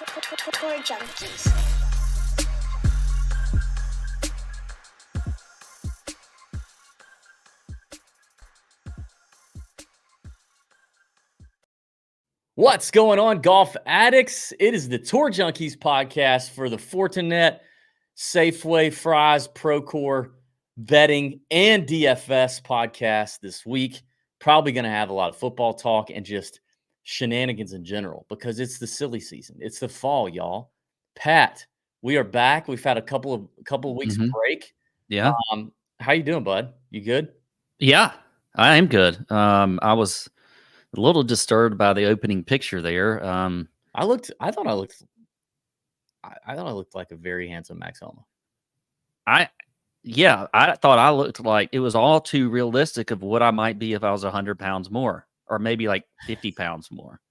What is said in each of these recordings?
Procore Junkies. What's going on, golf addicts? It is the Tour Junkies podcast for the Fortinet, Safeway, Fry's, Procore, Betting, and DFS podcast this week. Probably going to have a lot of football talk and just shenanigans in general because it's the silly season. It's the fall, y'all. Pat, we are back. We've had a couple of weeks break. Yeah. How you doing, bud? You good? Yeah, I am good. I was a little disturbed by the opening picture there. I thought I looked like a very handsome Max Homa. I thought I looked like it was all too realistic of what I might be if I was 100 pounds more, or maybe like 50 pounds more.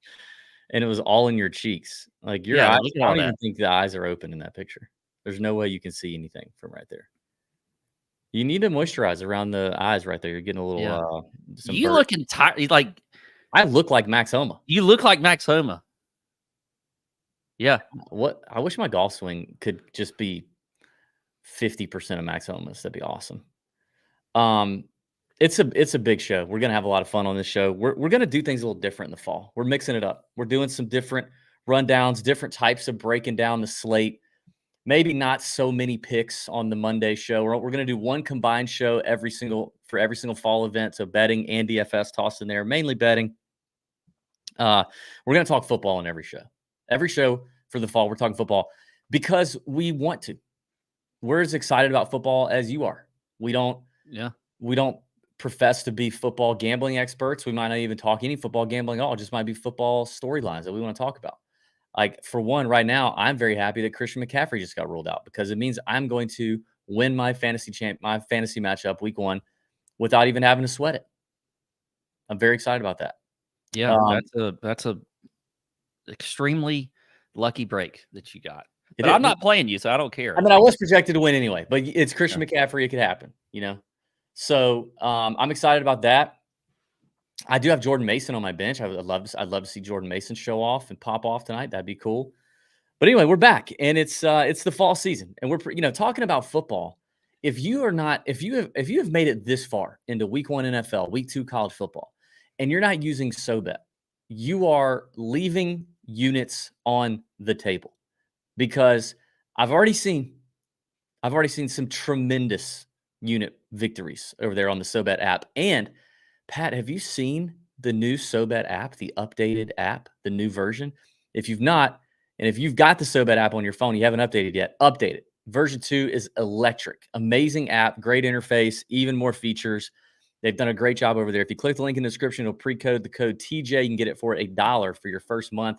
And it was all in your cheeks. Like your eyes, I don't even think the eyes are open in that picture. There's no way you can see anything from right there. You need to moisturize around the eyes right there. You're getting a little you looking tired. Like I look like Max Homa. You look like Max Homa. Yeah. I wish my golf swing could just be 50% of Max Homa's. That'd be awesome. It's a big show. We're gonna have a lot of fun on this show. We're gonna do things a little different in the fall. We're mixing it up. We're doing some different rundowns, different types of breaking down the slate. Maybe not so many picks on the Monday show. We're going to do one combined show for every single fall event. So betting and DFS tossed in there, mainly betting. We're going to talk football on every show. Every show for the fall, we're talking football because we want to. We're as excited about football as you are. We don't profess to be football gambling experts. We might not even talk any football gambling at all. It just might be football storylines that we want to talk about. Like, for one, right now, I'm very happy that Christian McCaffrey just got ruled out because it means I'm going to win my fantasy matchup week 1 without even having to sweat it. I'm very excited about that. Yeah, that's a extremely lucky break that you got. But I'm not playing you, so I don't care. I mean, I was projected to win anyway, but it's Christian McCaffrey. It could happen, you know? So I'm excited about that. I do have Jordan Mason on my bench. I'd love to see Jordan Mason show off and pop off tonight. That'd be cool. But anyway, we're back, and it's the fall season, and we're talking about football. If you have made it this far into week 1 NFL, week 2 college football, and you're not using SoBet, you are leaving units on the table because I've already seen some tremendous unit victories over there on the SoBet app. And Pat, have you seen the new SoBet app, the updated app, the new version? If you've not, and if you've got the SoBet app on your phone, you haven't updated yet, update it. Version 2 is electric. Amazing app, great interface, even more features. They've done a great job over there. If you click the link in the description, it'll pre-code the code TJ. You can get it for $1 for your first month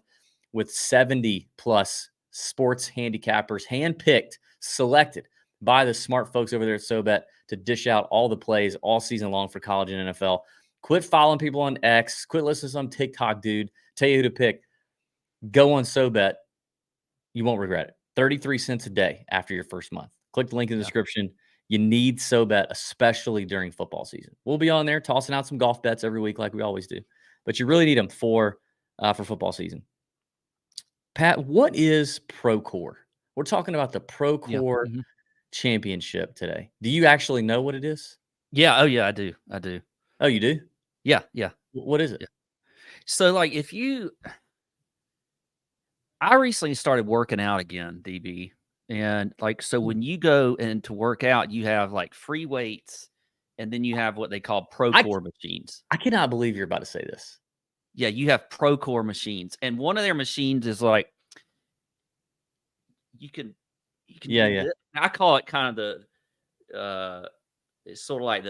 with 70 plus sports handicappers, handpicked, selected by the smart folks over there at SoBet to dish out all the plays all season long for college and NFL. Quit following people on X. Quit listening to some TikTok dude tell you who to pick. Go on SoBet. You won't regret it. 33 cents a day after your first month. Click the link in the description. You need SoBet, especially during football season. We'll be on there tossing out some golf bets every week like we always do. But you really need them for football season. Pat, what is Procore? We're talking about the Procore Championship today. Do you actually know what it is? Yeah. Oh, yeah, I do. Oh, you do? Yeah. What is it? Yeah. So, like, I recently started working out again, DB. And, like, so when you go in to work out, you have, like, free weights, and then you have what they call Procore machines. I cannot believe you're about to say this. Yeah, you have Procore machines. And one of their machines is, like, you can Yeah. I call it kind of it's sort of like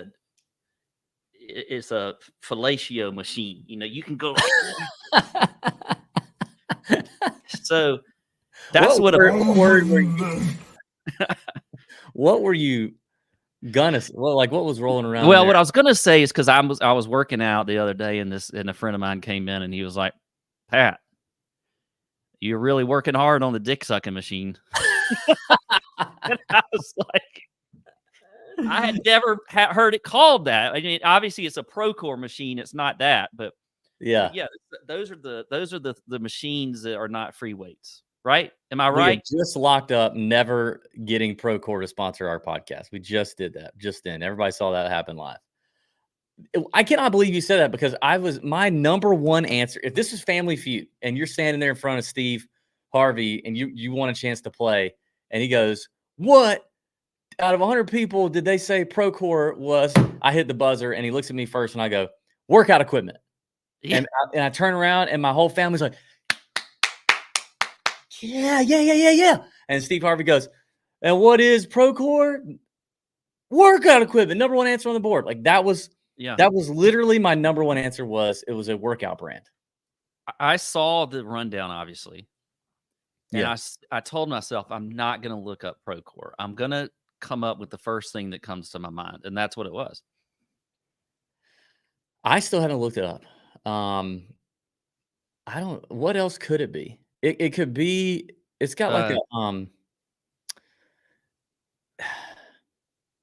it's a fellatio machine. You know, you can go like So that's what word were you what were you gonna what was rolling around? Well, what I was gonna say is because I was working out the other day and a friend of mine came in and he was like, Pat, you're really working hard on the dick sucking machine. And I was like, I had never heard it called that. I mean, obviously it's a Procore machine. It's not that, but yeah, those are the machines that are not free weights, right? Am I We right? just locked up never getting Procore to sponsor our podcast. We just did that just then. Everybody saw that happen live. I cannot believe you said that because my number one answer. If this was Family Feud and you're standing there in front of Steve Harvey and you want a chance to play, and he goes, "What out of 100 people did they say Procore was?" I hit the buzzer and he looks at me first and I go, "Workout equipment." Yeah. And I turn around and my whole family's like, yeah. And Steve Harvey goes, "And what is Procore?" "Workout equipment." Number one answer on the board. Like that was literally my number one answer. It was a workout brand. I saw the rundown, obviously. And Yeah. I told myself, I'm not going to look up Procore. I'm going to come up with the first thing that comes to my mind. And that's what it was. I still haven't looked it up. What else could it be? It could be, it's got like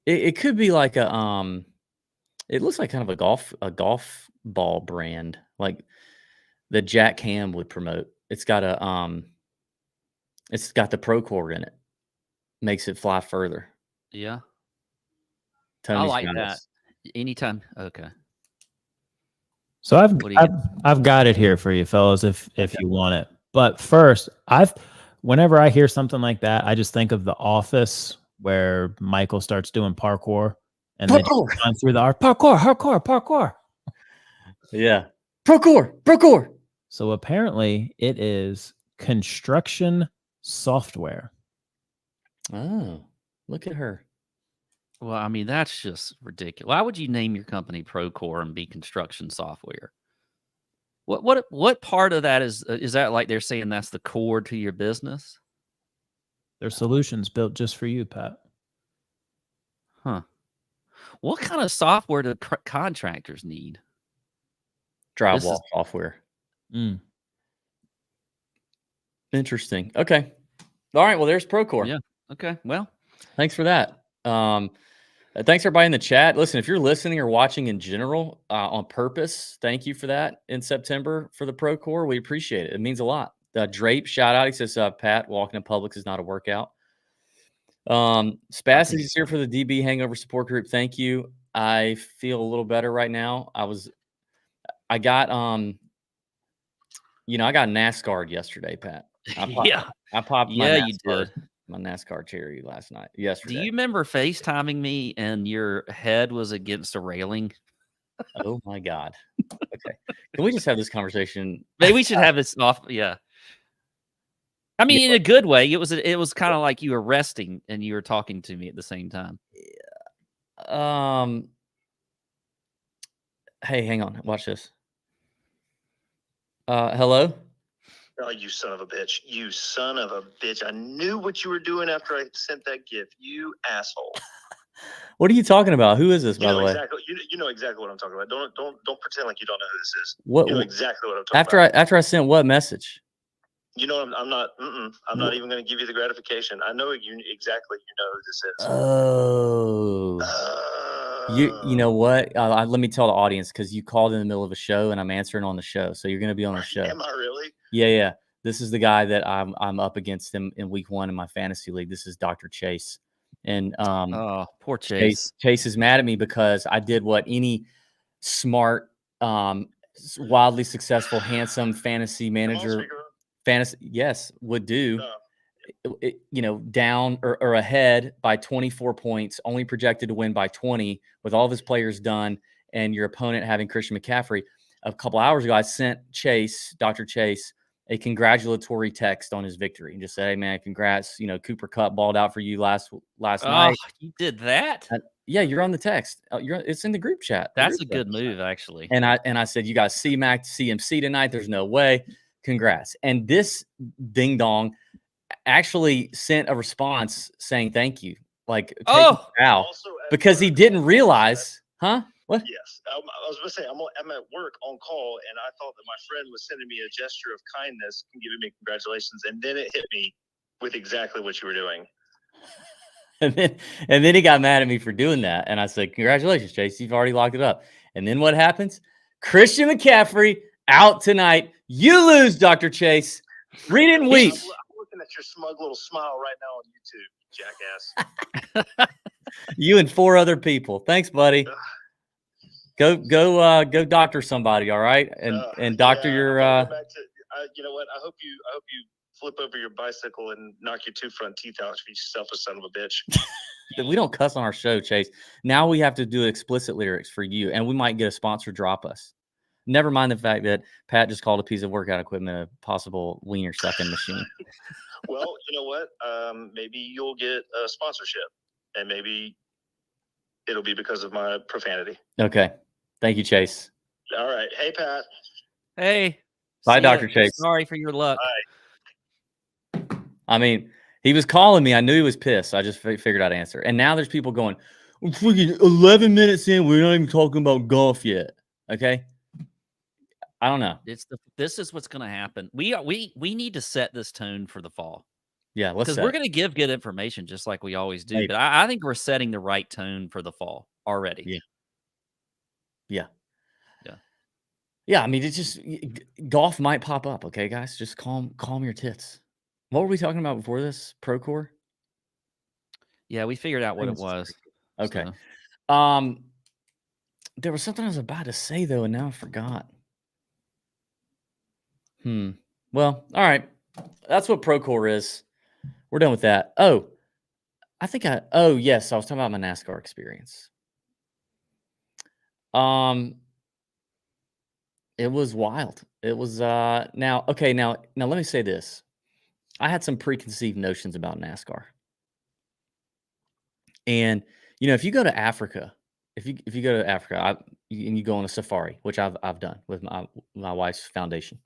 it could be like it looks like kind of a golf ball brand, like that Jack Ham would promote. It's got the Procore in it. Makes it fly further. Yeah. Tony's I like got that. us. Anytime. Okay. So What do you get? I've got it here for you, fellas, if you want it. But first, whenever I hear something like that, I just think of The Office, where Michael starts doing parkour and then going through the parkour. Yeah. Procore. So apparently it is construction software. Oh, look at her. Well, I mean, that's just ridiculous. Why would you name your company Procore and be construction software? What part of that is that like they're saying that's the core to your business? They're solutions built just for you, Pat. Huh. What kind of software do contractors need? Drywall software. Interesting. Okay. All right. Well, there's Procore. Yeah. Okay. Well, thanks for that. Thanks everybody in the chat. Listen, if you're listening or watching in general on purpose, thank you for that in September for the Procore. We appreciate it. It means a lot. Drape, shout out. He says, Pat, walking in Publix is not a workout. Spastic is here for the DB Hangover Support Group. Thank you. I feel a little better right now. I got NASCAR yesterday, Pat. I popped my you did. My NASCAR cherry yesterday. Do you remember FaceTiming me and your head was against a railing? Oh my God. Okay. Can we just have this conversation? Maybe we should have this off. Yeah. I mean, in a good way. It was kind of like you were resting and you were talking to me at the same time. Hey, hang on. Watch this. Hello? Oh, you son of a bitch. You son of a bitch. I knew what you were doing after I sent that gift. You asshole. What are you talking about? Who is this, by the way? Exactly, you know exactly what I'm talking about. Don't pretend like you don't know who this is. What, you know exactly what I'm talking about. After I sent what message? You know, I'm not even going to give you the gratification. I know exactly you know who this is. Oh. You know what? Let me tell the audience, because you called in the middle of a show and I'm answering on the show. So you're going to be on the show. Am I really? Yeah. This is the guy that I'm up against him in week 1 in my fantasy league. This is Dr. Chase. And oh, poor Chase. Chase is mad at me because I did what any smart, wildly successful, handsome fantasy manager would do. Down or ahead by 24 points, only projected to win by 20 with all of his players done, and your opponent having Christian McCaffrey. A couple hours ago, I sent Dr. Chase, a congratulatory text on his victory and just said, "Hey man, congrats. Cooper Kupp balled out for you last night." You did that? Yeah, you're on the text. It's in the group chat. That's a good move, actually. And I said, "You got C-Mac CMC tonight. There's no way. Congrats." And this ding dong actually sent a response saying thank you, because he didn't realize, huh? What? Yes, I was going to say I'm at work on call, and I thought that my friend was sending me a gesture of kindness and giving me congratulations, and then it hit me with exactly what you were doing. And then he got mad at me for doing that, and I said, "Congratulations, Chase, you've already locked it up." And then what happens? Christian McCaffrey out tonight. You lose, Dr. Chase. Read it and weep. looking at your smug little smile right now on YouTube, jackass. You and 4 other people. Thanks, buddy. Go doctor somebody, all right? And doctor your I'm gonna go back to, you know what? I hope you flip over your bicycle and knock your 2 front teeth out for yourself, a son of a bitch. we don't cuss on our show, Chase. Now we have to do explicit lyrics for you, and we might get a sponsor drop us. Never mind the fact that Pat just called a piece of workout equipment a possible wiener sucking machine. Well, you know what? Maybe you'll get a sponsorship, and maybe it'll be because of my profanity. Okay. Thank you, Chase. All right. Hey, Pat. Hey. Bye, see ya. Dr. Chase. Sorry for your luck. Bye. I mean, he was calling me. I knew he was pissed. I just figured I'd answer. And now there's people going, freaking 11 minutes in, we're not even talking about golf yet. Okay. I don't know. This is what's going to happen. We need to set this tone for the fall. Yeah, let's because we're going to give good information just like we always do. Hey. But I think we're setting the right tone for the fall already. Yeah. I mean, it's just golf might pop up. Okay, guys, just calm your tits. What were we talking about before this? Procore? Yeah, we figured out what it was. Okay. So. There was something I was about to say though, and now I forgot. Well, all right. That's what Procore is. We're done with that. Oh, yes, I was talking about my NASCAR experience. It was wild. It was now let me say this. I had some preconceived notions about NASCAR. And if you go to Africa, if you go to Africa, and you go on a safari, which I've done with my wife's foundation,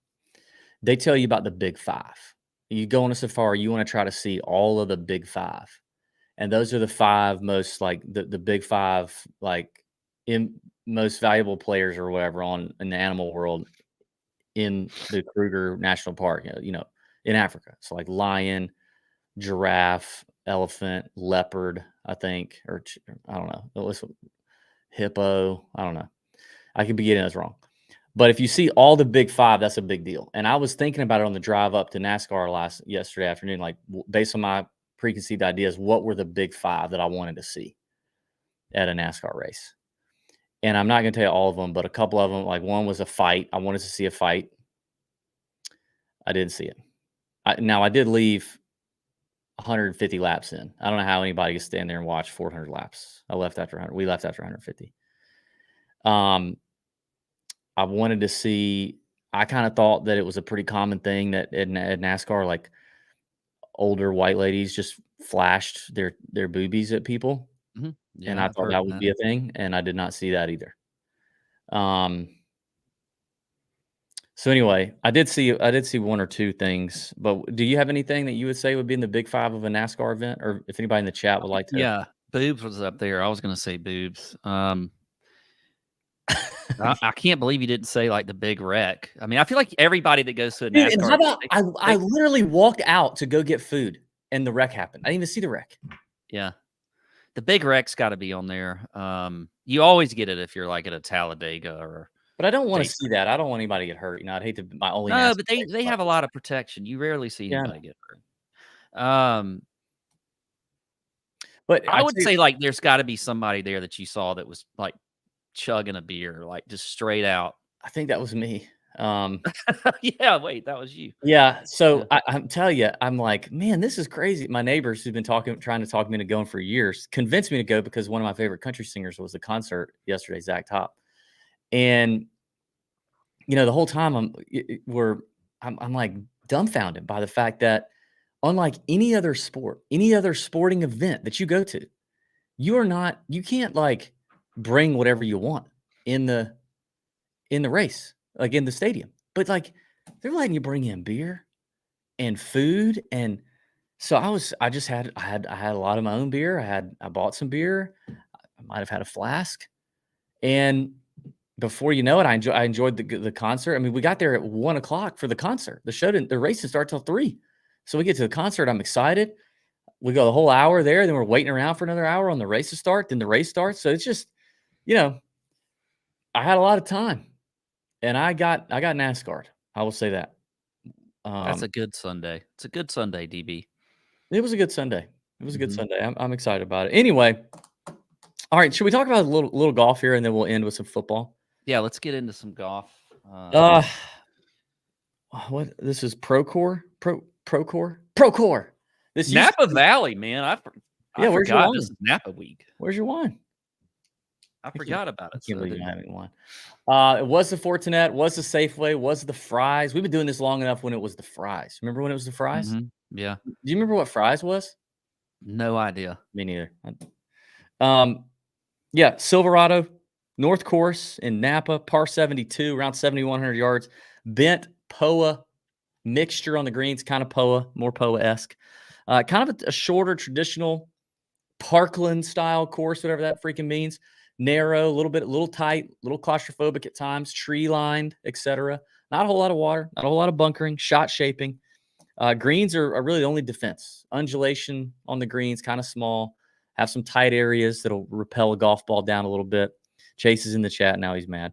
they tell you about the big 5. You go on a safari, you want to try to see all of the big 5. And those are the 5 most like the big 5 like most valuable players or whatever in the animal world in the Kruger National Park, in Africa. So like lion, giraffe, elephant, leopard, I think, or I don't know. It was hippo. I don't know. I could be getting this wrong. But if you see all the big 5, that's a big deal. And I was thinking about it on the drive up to NASCAR yesterday afternoon, like based on my preconceived ideas, what were the big 5 that I wanted to see at a NASCAR race? And I'm not going to tell you all of them, but a couple of them, like one was a fight. I wanted to see a fight. I didn't see it. I did leave 150 laps in. I don't know how anybody can stand there and watch 400 laps. We left after 150. I wanted to see, I kind of thought that it was a pretty common thing that at NASCAR, like older white ladies just flashed their boobies at people. Mm-hmm. Yeah, and I thought that would be a thing, and I did not see that either. So anyway, I did see 1 or 2 things, but do you have anything that you would say would be in the big 5 of a NASCAR event, or if anybody in the chat would like to? Yeah, boobs was up there. I was going to say boobs. I can't believe you didn't say like the big wreck. I mean, I feel like everybody that goes to a NASCAR. Dude, and how about I literally walked out to go get food, and the wreck happened. I didn't even see the wreck. Yeah. The big wreck's got to be on there. You always get it if you're like at a Talladega or. But I don't want to see that. I don't want anybody to get hurt. I'd hate to. My only. No, but they have a lot of protection. You rarely see anybody get hurt. But I would say like there's got to be somebody there that you saw that was like chugging a beer, like just straight out. I think that was me. Yeah, wait, that was you. Yeah. So I'm telling you, I'm like, man, this is crazy. My neighbors who've been trying to talk me into going for years, convinced me to go because one of my favorite country singers was the concert yesterday, Zach Top. And, the whole time I'm like dumbfounded by the fact that unlike any other sport, any other sporting event that you go to, you can't like bring whatever you want in the race, like in the stadium, but like they're letting you bring in beer and food. And so I had a lot of my own beer. I bought some beer. I might've had a flask, and before you know it, I enjoyed the concert. I mean, we got there at 1:00 for the concert. The race didn't start till 3. So we get to the concert. I'm excited. We go the whole hour there. Then we're waiting around for another hour on the race to start. Then the race starts. So it's just, I had a lot of time, and I got NASCAR'd. I will say that. That's a good Sunday. It's a good Sunday, DB. It was a good Sunday. It was a good Mhm. Sunday. I'm excited about it. Anyway, all right. Should we talk about a little golf here, and then we'll end with some football? Yeah, let's get into some golf. What this is Procore? Procore. This used Napa Valley, man. I Yeah, where's your forgot wine? this is Napa week. Where's your wine? I forgot about I it. can't so believe you didn't- haven't won. It was the Fortinet, was the Safeway, was the Fry's. We've been doing this long enough when it was the Fry's. Remember when it was the Fry's? Mhm. Yeah, Do you remember what Fry's was? no idea. Me neither. Yeah, Silverado, North Course in Napa, par 72, around 7,100 yards. Bent POA mixture on the greens, kind of POA, more POA-esque. Kind of a shorter, traditional Parkland style course, whatever that freaking means. Narrow, a little tight, a little claustrophobic at times, tree lined, etc. Not a whole lot of water, not a whole lot of bunkering, shot shaping. Greens are really the only defense. Undulation on the greens, kind of small. Have some tight areas that'll repel a golf ball down a little bit. Chase is in the chat now; he's mad.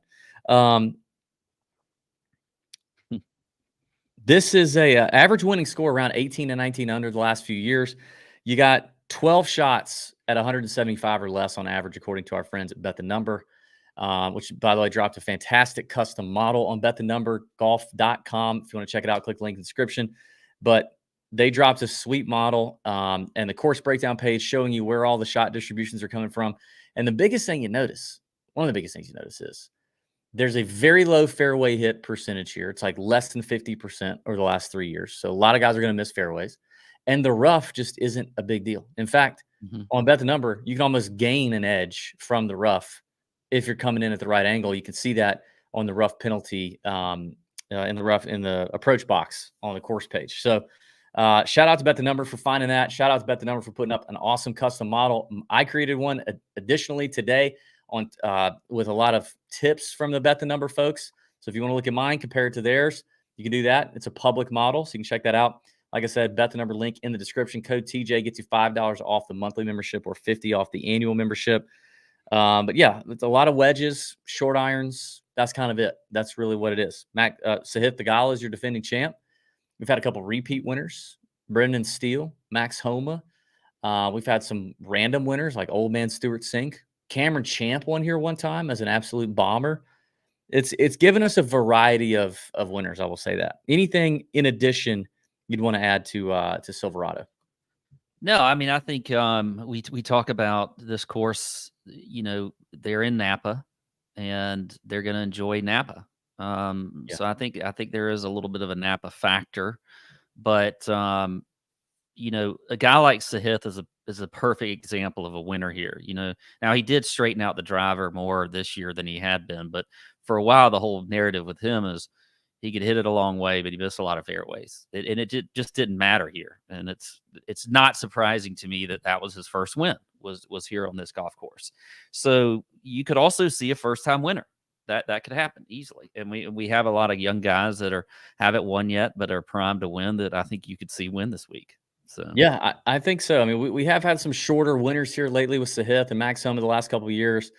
This is a average winning score around 18 to 19 under the last few years. You got 12 shots at 175 or less on average, according to our friends at Bet the Number, which, by the way, dropped a fantastic custom model on betthenumbergolf.com. If you want to check it out, click the link in the description. But they dropped a sweet model and the course breakdown page showing you where all the shot distributions are coming from. And the biggest thing you notice, one of the biggest things you notice is there's a very low fairway hit percentage here. It's like less than 50% over the last 3 years. So a lot of guys are going to miss fairways. And the rough just isn't a big deal. In fact, on Bet the Number, you can almost gain an edge from the rough if you're coming in at the right angle. You can see that on the rough penalty in the approach box on the course page. So shout out to Bet the Number for finding that. Shout out to Bet the Number for putting up an awesome custom model. I created one additionally today on with a lot of tips from the Bet the Number folks. So if you want to look at mine, compare it to theirs, you can do that. It's a public model, so you can check that out. Like I said, Bet the Number link in the description. Code TJ gets you $5 off the monthly membership or $50 off the annual membership. But yeah, it's a lot of wedges, short irons. That's kind of it. That's really what it is. Sahith Theegala is your defending champ. We've had a couple repeat winners. Brendan Steele, Max Homa. We've had some random winners like Old Man Stuart Sink. Cameron Champ won here one time as an absolute bomber. It's given us a variety of winners. I will say that. Anything in addition you'd want to add to Silverado? No, I mean, I think we talk about this course. You know, they're in Napa, and they're going to enjoy Napa. So I think there is a little bit of a Napa factor, but you know, a guy like Sahith is a perfect example of a winner here. You know, now he did straighten out the driver more this year than he had been, but for a while the whole narrative with him is he could hit it a long way, but he missed a lot of fairways, and it just didn't matter here. And it's not surprising to me that was his first win was here on this golf course. So you could also see a first time winner. That could happen easily. And we have a lot of young guys that haven't won yet, but are primed to win, that I think you could see win this week. So yeah, I think so. I mean, we have had some shorter winners here lately with Sahith and Max Homa the last couple of years.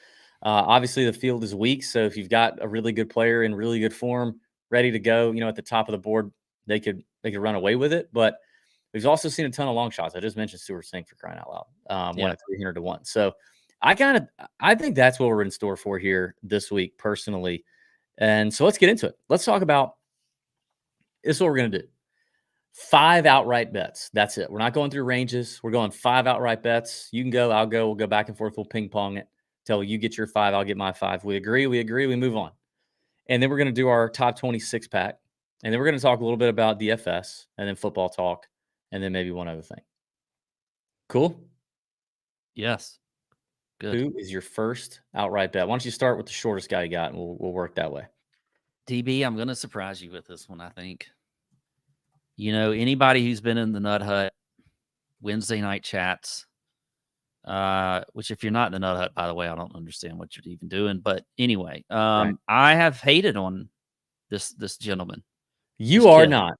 Obviously, the field is weak, so if you've got a really good player in really good form, ready to go, you know, at the top of the board, they could run away with it. But we've also seen a ton of long shots. I just mentioned Stuart Sink, for crying out loud. Won at 300 to 1. So I think that's what we're in store for here this week, personally. And so let's get into it. Let's talk about this. Is what we're going to do. 5 outright bets. That's it. We're not going through ranges. We're going 5 outright bets. You can go, I'll go. We'll go back and forth. We'll ping pong it till you get your 5. I'll get my 5. We agree. We move on. And then we're going to do our top 26 pack. And then we're going to talk a little bit about DFS and then football talk. And then maybe one other thing. Cool? yes. Good. Who is your first outright bet? Why don't you start with the shortest guy you got, and we'll work that way. DB, I'm going to surprise you with this one, I think. You know, anybody who's been in the Nut Hut Wednesday night chats, which if you're not in the Nut Hut, by the way, I don't understand what you're even doing. But anyway, Right. I have hated on this gentleman. You This are kid. not.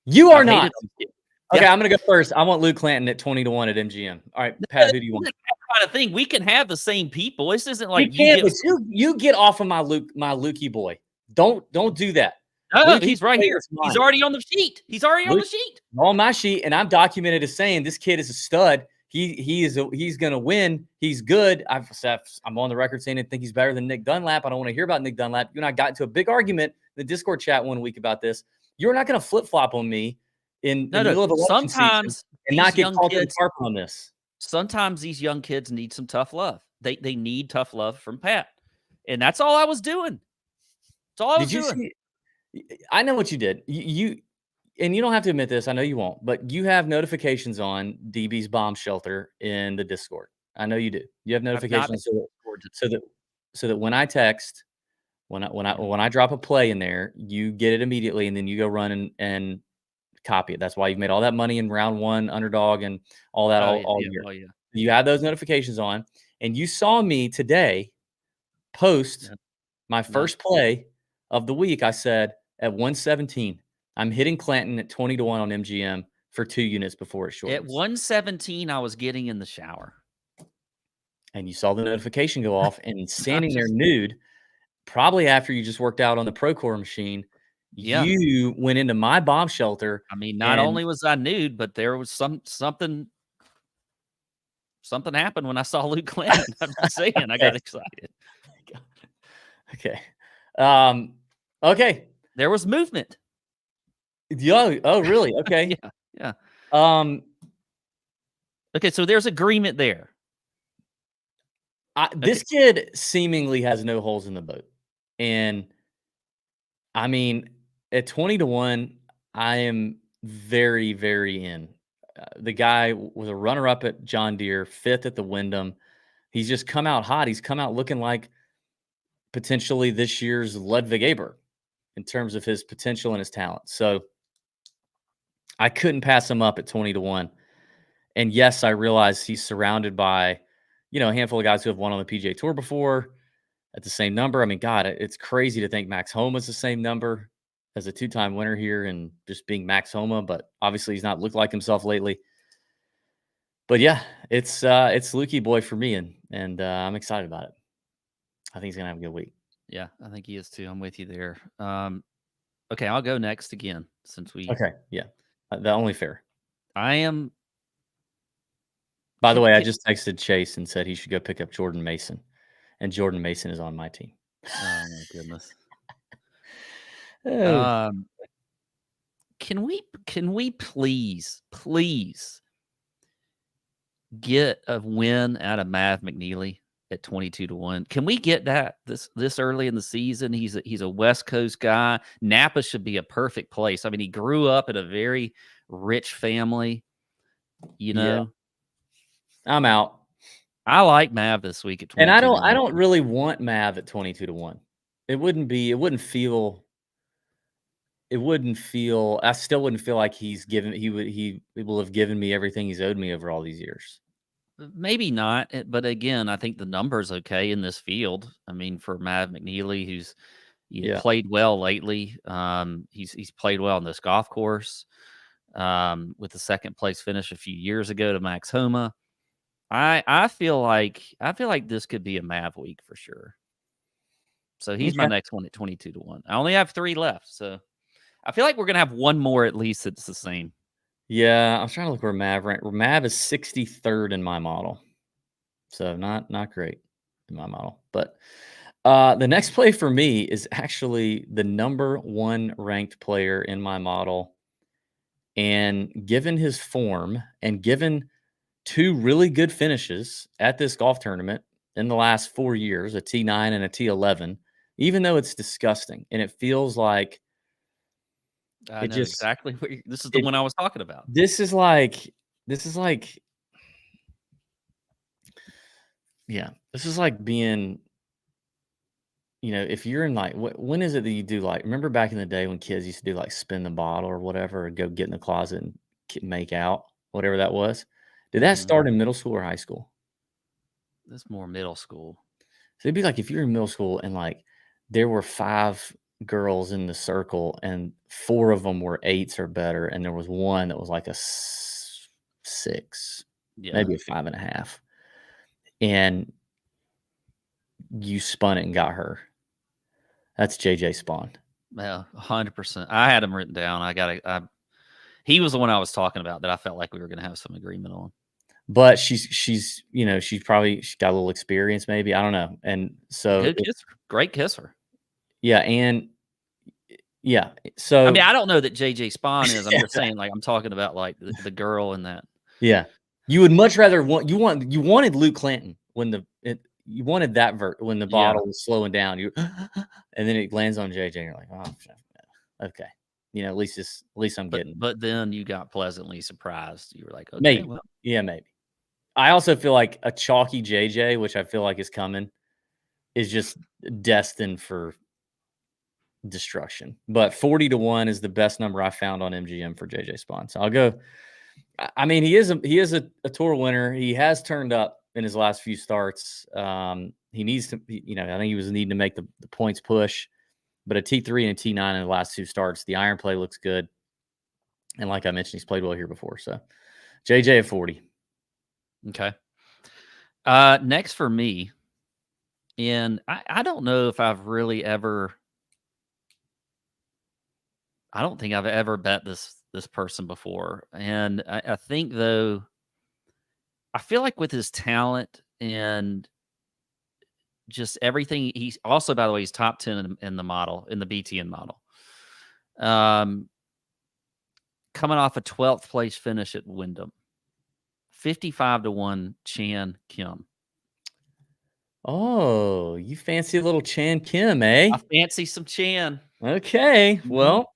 You are I've hated not. on him. Okay, Yeah. I'm going to go first. I want Luke Clanton at 20 to 1 at MGM. All right, Pat, who do you want? That kind of thing. We can have the same people. This isn't You like can't, get, but you get off of my Lukey boy. Don't do that. Oh, Lukey he's right Boy here. is He's mine. already on the sheet. He's already on the Luke- sheet. On my sheet, and I'm documented as saying this kid is a stud. He's gonna win. He's good. I'm on the record saying I think he's better than Nick Dunlap. I don't want to hear about Nick Dunlap. You and I got into a big argument in the Discord chat one week about this. You're not gonna flip flop on me in the middle of election season Sometimes and not these get young called in kids, carp on this. sometimes these young kids need some tough love. They need tough love from Pat. And that's all I was doing. That's all I was Did you doing. see? I know what you did. You and you don't have to admit this. I know you won't, but you have notifications on DB's bomb shelter in the Discord. I know you do. You have I've not been notifications so that when I text, when I drop a play in there, you get it immediately, and then you go run and copy it. That's why you've made all that money in round one, underdog, and all that all year. Oh, yeah. You have those notifications on, and you saw me today post Yeah. my first play of the week. I said at 117, I'm hitting Clanton at 20-1 on MGM for 2 units before it shortens. At 117, I was getting in the shower. And you saw the notification go off, and standing there nude, probably after you just worked out on the Procore machine, Yeah. you went into my bomb shelter. I mean, not only was I nude, but there was something happened when I saw Luke Clinton. I'm just saying, I got excited. Okay. Okay. There was movement. Oh, really? Okay. Yeah. Um, Okay, so there's agreement there. This kid seemingly has no holes in the boat. And I mean, at 20-1, I am very, very in. The guy was a runner-up at John Deere, 5th at the Wyndham. He's just come out hot. He's come out looking like potentially this year's Ludwig Aber in terms of his potential and his talent. So I couldn't pass him up at 20-1. And yes, I realize he's surrounded by, a handful of guys who have won on the PGA Tour before at the same number. I mean, God, it's crazy to think Max Homa's the same number as a 2-time winner here and just being Max Homa, but obviously he's not looked like himself lately. But yeah, it's Lukey boy for me, and I'm excited about it. I think he's gonna have a good week. Yeah, I think he is too. I'm with you there. Okay, I'll go next again since we. Okay, yeah, the only fair. I am. By the way, I just texted Chase and said he should go pick up Jordan Mason, and Jordan Mason is on my team. Oh my goodness. Oh. Can we please get a win out of Mav McNeely at 22-1? Can we get that this early in the season? He's a West Coast guy. Napa should be a perfect place. I mean, he grew up in a very rich family. Yeah. I'm out. I like Mav this week at 22-1. And I don't really want Mav at 22-1. It wouldn't feel I still wouldn't feel like he will have given me everything he's owed me over all these years. Maybe not, but again, I think the number's okay in this field. I mean, for Mav McNeely, who's played well lately. He's played well on this golf course. With the second place finish a few years ago to Max Homa. I feel like this could be a Mav week for sure. So he's my next one at 22-1. I only have 3 left, so I feel like we're gonna have one more at least that's the same. Yeah, I'm trying to look where Mav ranked. Mav is 63rd in my model, so not great in my model. But the next play for me is actually the number 1 ranked player in my model, and given his form and given 2 really good finishes at this golf tournament in the last 4 years, a T9 and a T11, even though it's disgusting and it feels like I know exactly what this is the one I was talking about. This is like being, if you're in like, when is it that you do like, remember back in the day when kids used to do like spin the bottle or whatever, or go get in the closet and make out, whatever that was. Did that start in middle school or high school? That's more middle school. So it'd be like if you're in middle school and like there were 5 girls in the circle and 4 of them were 8s or better, and there was one that was like a 6, maybe a 5.5, and you spun it and got her. That's JJ Spawn. Yeah, 100%. I had him written down. He was the one I was talking about that I felt like we were going to have some agreement on. But she's she's got a little experience, maybe, I don't know, and so Good kisser, great kisser. yeah, and yeah, I so mean, I don't know that JJ Spawn is. I'm just saying, like, I'm talking about like the girl in that. yeah, you would much rather you wanted Luke Clanton when you wanted that when the bottle was slowing down, and then it lands on JJ, and you're like, oh, okay, at least I'm getting. But then you got pleasantly surprised. You were like, okay, Maybe, well, yeah, maybe. I also feel like a chalky JJ, which I feel like is coming, is just destined for destruction. But 40-1 is the best number I found on MGM for JJ Spawn. So I'll go. I mean, he is a tour winner. He has turned up in his last few starts. He needs to, I think he was needing to make the points push. But a T3 and a T9 in the last two starts, the iron play looks good. And like I mentioned, he's played well here before. So JJ at 40. Okay. Next for me, and I don't know if I've really ever. I don't think I've ever bet this person before, and I think though, I feel like with his talent and just everything, he's also, by the way, he's top 10 in the model, in the BTN model. Coming off a 12th place finish at Wyndham. 55-1 Chan Kim. Oh, you fancy a little Chan Kim, eh? I fancy some Chan. Okay. Well,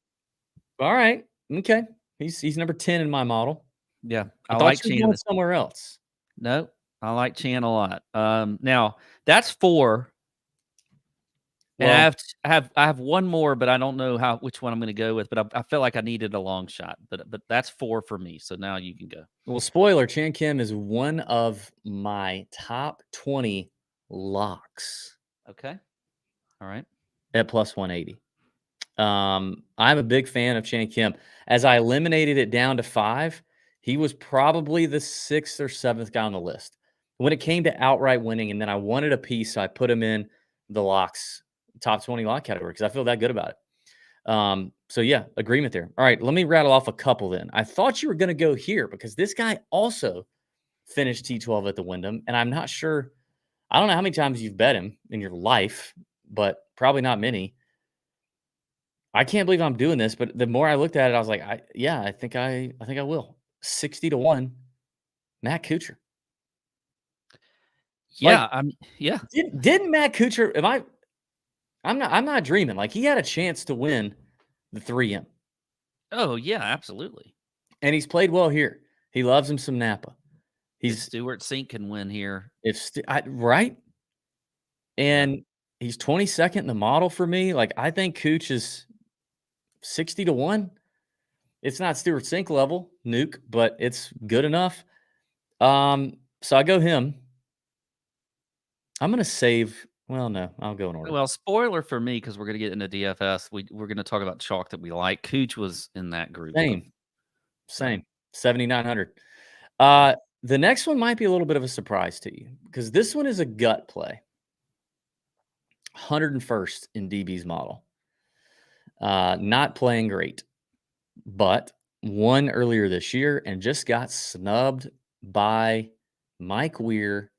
all right. Okay. He's number 10 in my model. Yeah. I like Chan. Going somewhere else. No, I like Chan a lot. Now that's 4. Well, and I have one more, but I don't know which one I'm going to go with. But I felt like I needed a long shot. But that's 4 for me. So now you can go. Well, spoiler: Chan Kim is one of my top 20 locks. Okay. All right. At plus 180. I'm a big fan of Chan Kim. As I eliminated it down to 5, he was probably the 6th or 7th guy on the list when it came to outright winning. And then I wanted a piece, so I put him in the locks. Top 20 lock category because I feel that good about it. So yeah, agreement there. All right, let me rattle off a couple then. I thought you were going to go here because this guy also finished T12 at the Wyndham, and I'm not sure. I don't know how many times you've bet him in your life, but probably not many. I can't believe I'm doing this, but the more I looked at it, I was like, I think I will. 60-1, Matt Kuchar. Yeah, yeah. Didn't Matt Kuchar? I'm not dreaming. Like, he had a chance to win the 3M. Oh, yeah, absolutely. And he's played well here. He loves him some Napa. If Stewart Cink can win here. Right? And he's 22nd in the model for me. Like, I think Cooch is 60-1. It's not Stewart Cink level, nuke, but it's good enough. So I go him. I'm going to save... Well, no, I'll go in order. Well, spoiler for me, because we're going to get into DFS. We're going to talk about chalk that we like. Cooch was in that group. Same. 7,900. The next one might be a little bit of a surprise to you because this one is a gut play. 101st in DB's model. Not playing great, but won earlier this year and just got snubbed by Mike Weir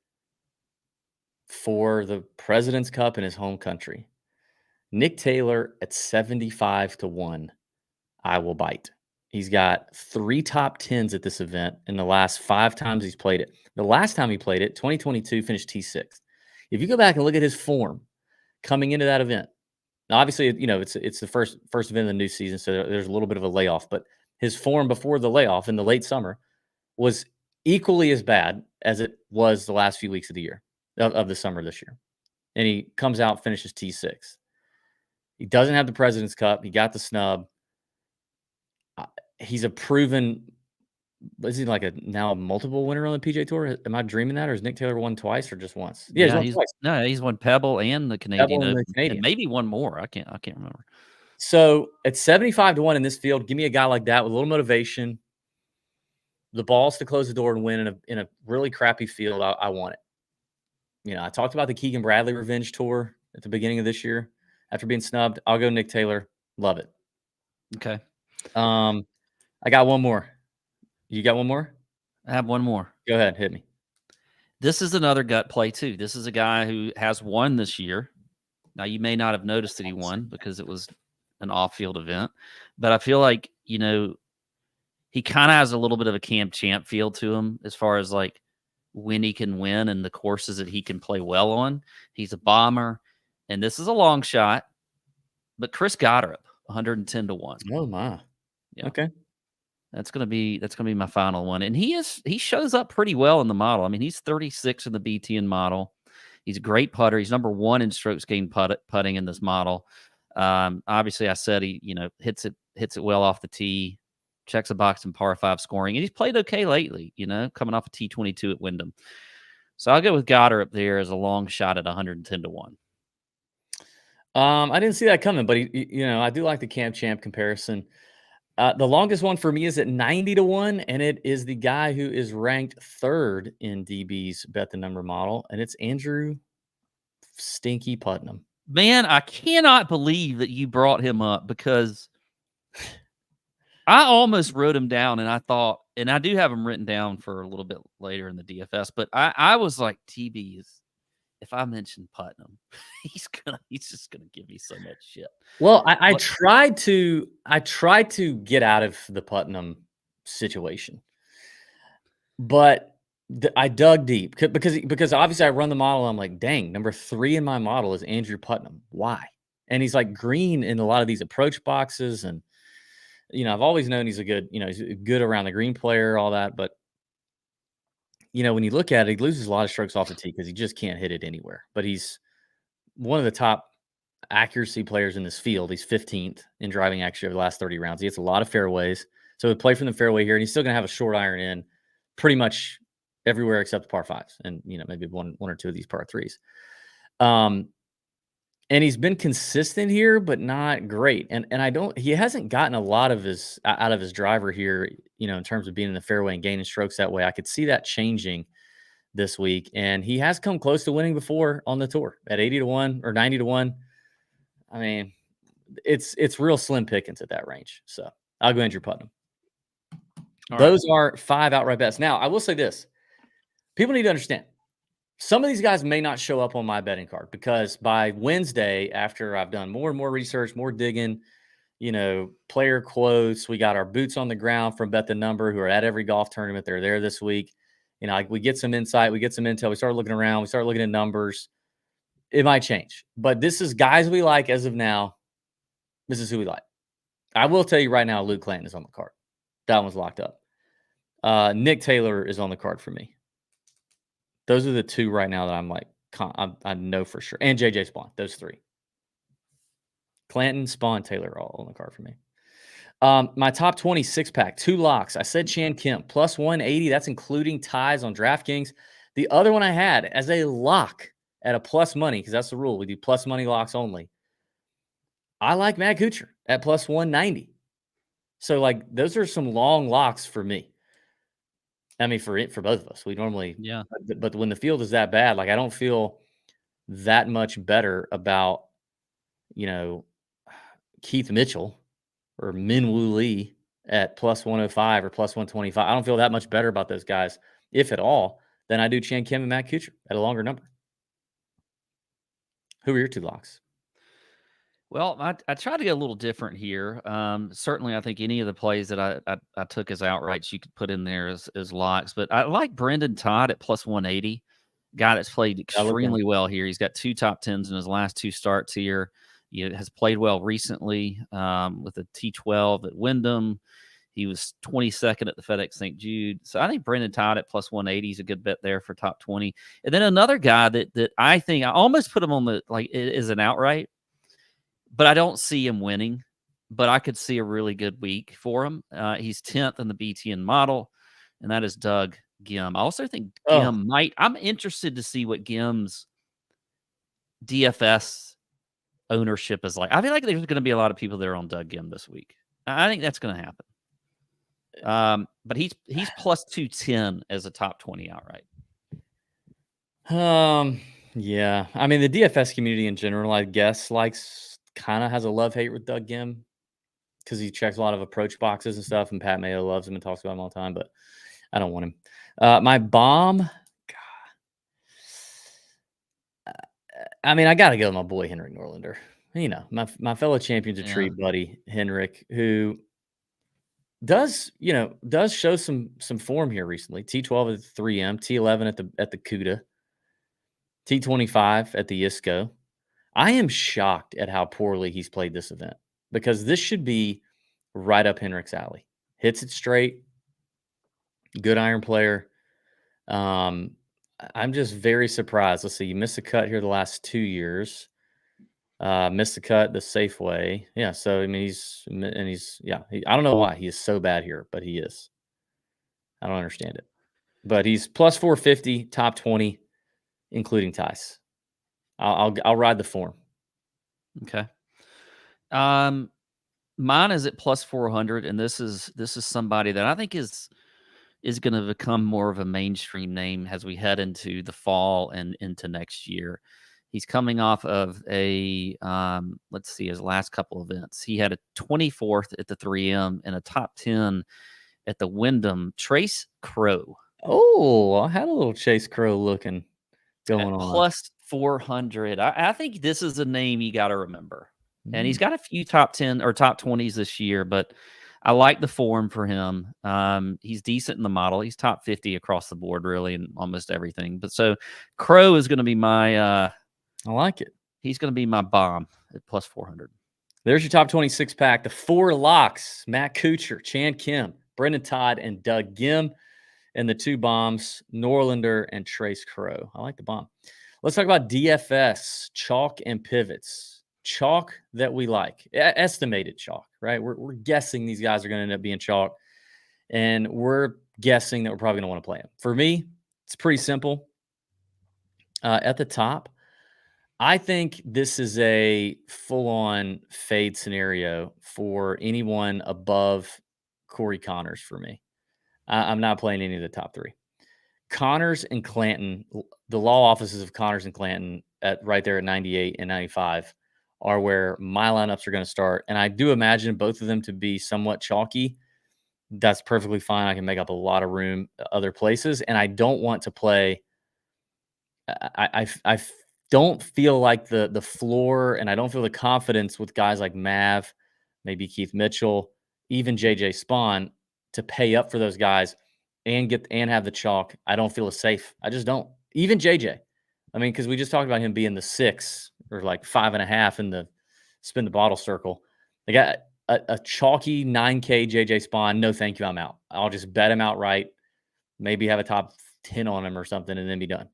for the President's Cup in his home country. Nick Taylor at 75-1. I will bite. He's got 3 top 10s at this event in the last 5 times he's played it. The last time he played it, 2022, finished T6. If you go back and look at his form coming into that event, now obviously, it's the first event of the new season, so there's a little bit of a layoff, but his form before the layoff in the late summer was equally as bad as it was the last few weeks of the year, of the summer this year. And he comes out, finishes T6. He doesn't have the President's Cup. He got the snub. He's a proven. Is he like now a multiple winner on the PGA Tour? Am I dreaming that, or has Nick Taylor won twice or just once? Yeah, he's won twice. He's won Pebble and the Canadian, and maybe one more. I can't remember. So at 75-1 in this field, give me a guy like that with a little motivation, the balls to close the door and win in a really crappy field. I want it. I talked about the Keegan Bradley revenge tour at the beginning of this year after being snubbed. I'll go Nick Taylor Love it. Okay. I got one more. You got one more? I have one more. Go ahead, hit me. This is another gut play too. This is a guy who has won this year. Now, you may not have noticed that he won because it was an off-field event, but I feel like, he kind of has a little bit of a Cam Champ feel to him as far as like when he can win and the courses that he can play well on. He's a bomber, and this is a long shot, but Chris Goddard, 110-1. Oh my. Yeah. Okay. That's gonna be my final one. And he shows up pretty well in the model. I mean, he's 36 in the BTN model. He's a great putter. He's number 1 in strokes gained putting in this model. Obviously, I said he hits it well off the tee, checks a box in par 5 scoring, and he's played okay lately. Coming off a T22 at Wyndham. So I'll go with Goddard up there as a long shot at 110-1. I didn't see that coming, but I do like the Cam Champ comparison. The longest one for me is at 90-1, and it is the guy who is ranked 3rd in DB's Bet the Number model, and it's Andrew Stinky Putnam. Man, I cannot believe that you brought him up because I almost wrote him down, and I thought, and I do have him written down for a little bit later in the DFS, but I was like, TB is, if I mention Putnam, he's just gonna give me so much shit. Well, I tried to get out of the Putnam situation, but I dug deep because obviously I run the model. I'm like, dang, number 3 in my model is Andrew Putnam. Why? And he's like green in a lot of these approach boxes, and I've always known he's a good, he's a good around the green player, all that, but when you look at it, he loses a lot of strokes off the tee because he just can't hit it anywhere. But he's one of the top accuracy players in this field. He's 15th in driving accuracy over the last 30 rounds. He hits a lot of fairways. So he'll play from the fairway here, and he's still going to have a short iron in pretty much everywhere except the par 5s and, maybe one or two of these par 3s. And he's been consistent here, but not great. And he hasn't gotten a lot of out of his driver here, in terms of being in the fairway and gaining strokes that way. I could see that changing this week. And he has come close to winning before on the tour at 80-1 or 90-1. I mean, it's real slim pickings at that range. So I'll go Andrew Putnam. Those are 5 outright bets. Now, I will say this. People need to understand. Some of these guys may not show up on my betting card because by Wednesday, after I've done more and more research, more digging, player quotes, we got our boots on the ground from Bet the Number who are at every golf tournament. They're there this week. We get some insight, we get some intel. We start looking around, we start looking at numbers. It might change, but this is guys we like as of now. This is who we like. I will tell you right now, Luke Clanton is on the card. That one's locked up. Nick Taylor is on the card for me. Those are the 2 right now that I'm like, I know for sure. And JJ Spawn, those 3. Clanton, Spawn, Taylor, all on the card for me. My top 20 6-pack, 2 locks. I said Chan Kim, plus 180. That's including ties on DraftKings. The other one I had as a lock at a plus money, because that's the rule. We do plus money locks only. I like Matt Kuchar at plus 190. So, those are some long locks for me. I mean, for both of us, we normally, yeah. But when the field is that bad, I don't feel that much better about, Keith Mitchell or Minwoo Lee at plus 105 or plus 125. I don't feel that much better about those guys, if at all, than I do Chan Kim and Matt Kuchar at a longer number. Who are your 2 locks? Well, I tried to get a little different here. Certainly, I think any of the plays that I took as outrights you could put in there as locks. But I like Brendan Todd at plus 180, guy that's played extremely well here. He's got 2 top 10s in his last 2 starts here. He has played well recently with a T12 at Wyndham. He was 22nd at the FedEx St. Jude. So I think Brendan Todd at plus 180 is a good bet there for top 20. And then another guy that I think I almost put him on the is an outright. But I don't see him winning, but I could see a really good week for him. He's 10th in the BTN model, and that is Doug Ghim. I also think Ghim I'm interested to see what Ghim's DFS ownership is like. I feel like there's going to be a lot of people that are on Doug Ghim this week. I think that's going to happen. But he's plus 210 as a top 20 outright. Yeah. I mean, the DFS community in general, I guess, kind of has a love-hate with Doug Ghim. because he checks a lot of approach boxes and stuff, and Pat Mayo loves him and talks about him all the time, but I don't want him. My bomb, I mean, I got to go with my boy Henrik Norlander. You know, my fellow Champions of Tree buddy Henrik, who does show some form here recently. T12 at the 3M, T11 at the CUDA, T25 at the ISCO. I am shocked at how poorly he's played this event, because this should be right up Henrik's alley. Hits it straight, good iron player. I'm just very surprised. Let's see, you missed a cut here the last 2 years. Missed the cut the safe way. Yeah, so I mean I don't know why he is so bad here, but he is. I don't understand it. But he's plus 450, top 20, including ties. I'll ride the form. Okay. Mine is at plus 400, and this is somebody that I think is going to become more of a mainstream name as we head into the fall and into next year. He's coming off of a, let's see, his last couple events. He had a 24th at the 3M and a top 10 at the Wyndham. Trace Crow. Oh, I had a little Chase Crow looking going at on. Plus 400. I think this is a name you got to remember. And he's got a few top 10 or top 20s this year, but I like the form for him. He's decent in the model. He's top 50 across the board, really, in almost everything. But so Crow is going to be my I like it. He's going to be my bomb at plus 400. There's your top 26 pack. The 4 locks: Matt Kuchar, Chan Kim, Brendan Todd, and Doug Gim. And the 2 bombs, Norlander and Trace Crow. I like the bomb. Let's talk about DFS, chalk and pivots. Chalk that we like. Estimated chalk, right? We're guessing these guys are going to end up being chalk. And we're guessing that we're probably going to want to play them. For me, it's pretty simple. At the top, I think this is a full-on fade scenario for anyone above Corey Connors for me. I'm not playing any of the top 3. Connors and Clanton, the law offices of Connors and Clanton right there at 98 and 95 are where my lineups are going to start. And I do imagine both of them to be somewhat chalky. That's perfectly fine. I can make up a lot of room other places. And I don't want to play. I don't feel like the floor, and I don't feel the confidence with guys like Mav, maybe Keith Mitchell, even JJ Spawn to pay up for those guys and have the chalk. I don't feel as safe. I just don't. Even JJ. I mean, because we just talked about him being the 6 or like 5.5 in the spin the bottle circle. They got a chalky 9K JJ Spawn. No, thank you. I'm out. I'll just bet him outright. Maybe have a top 10 on him or something and then be done.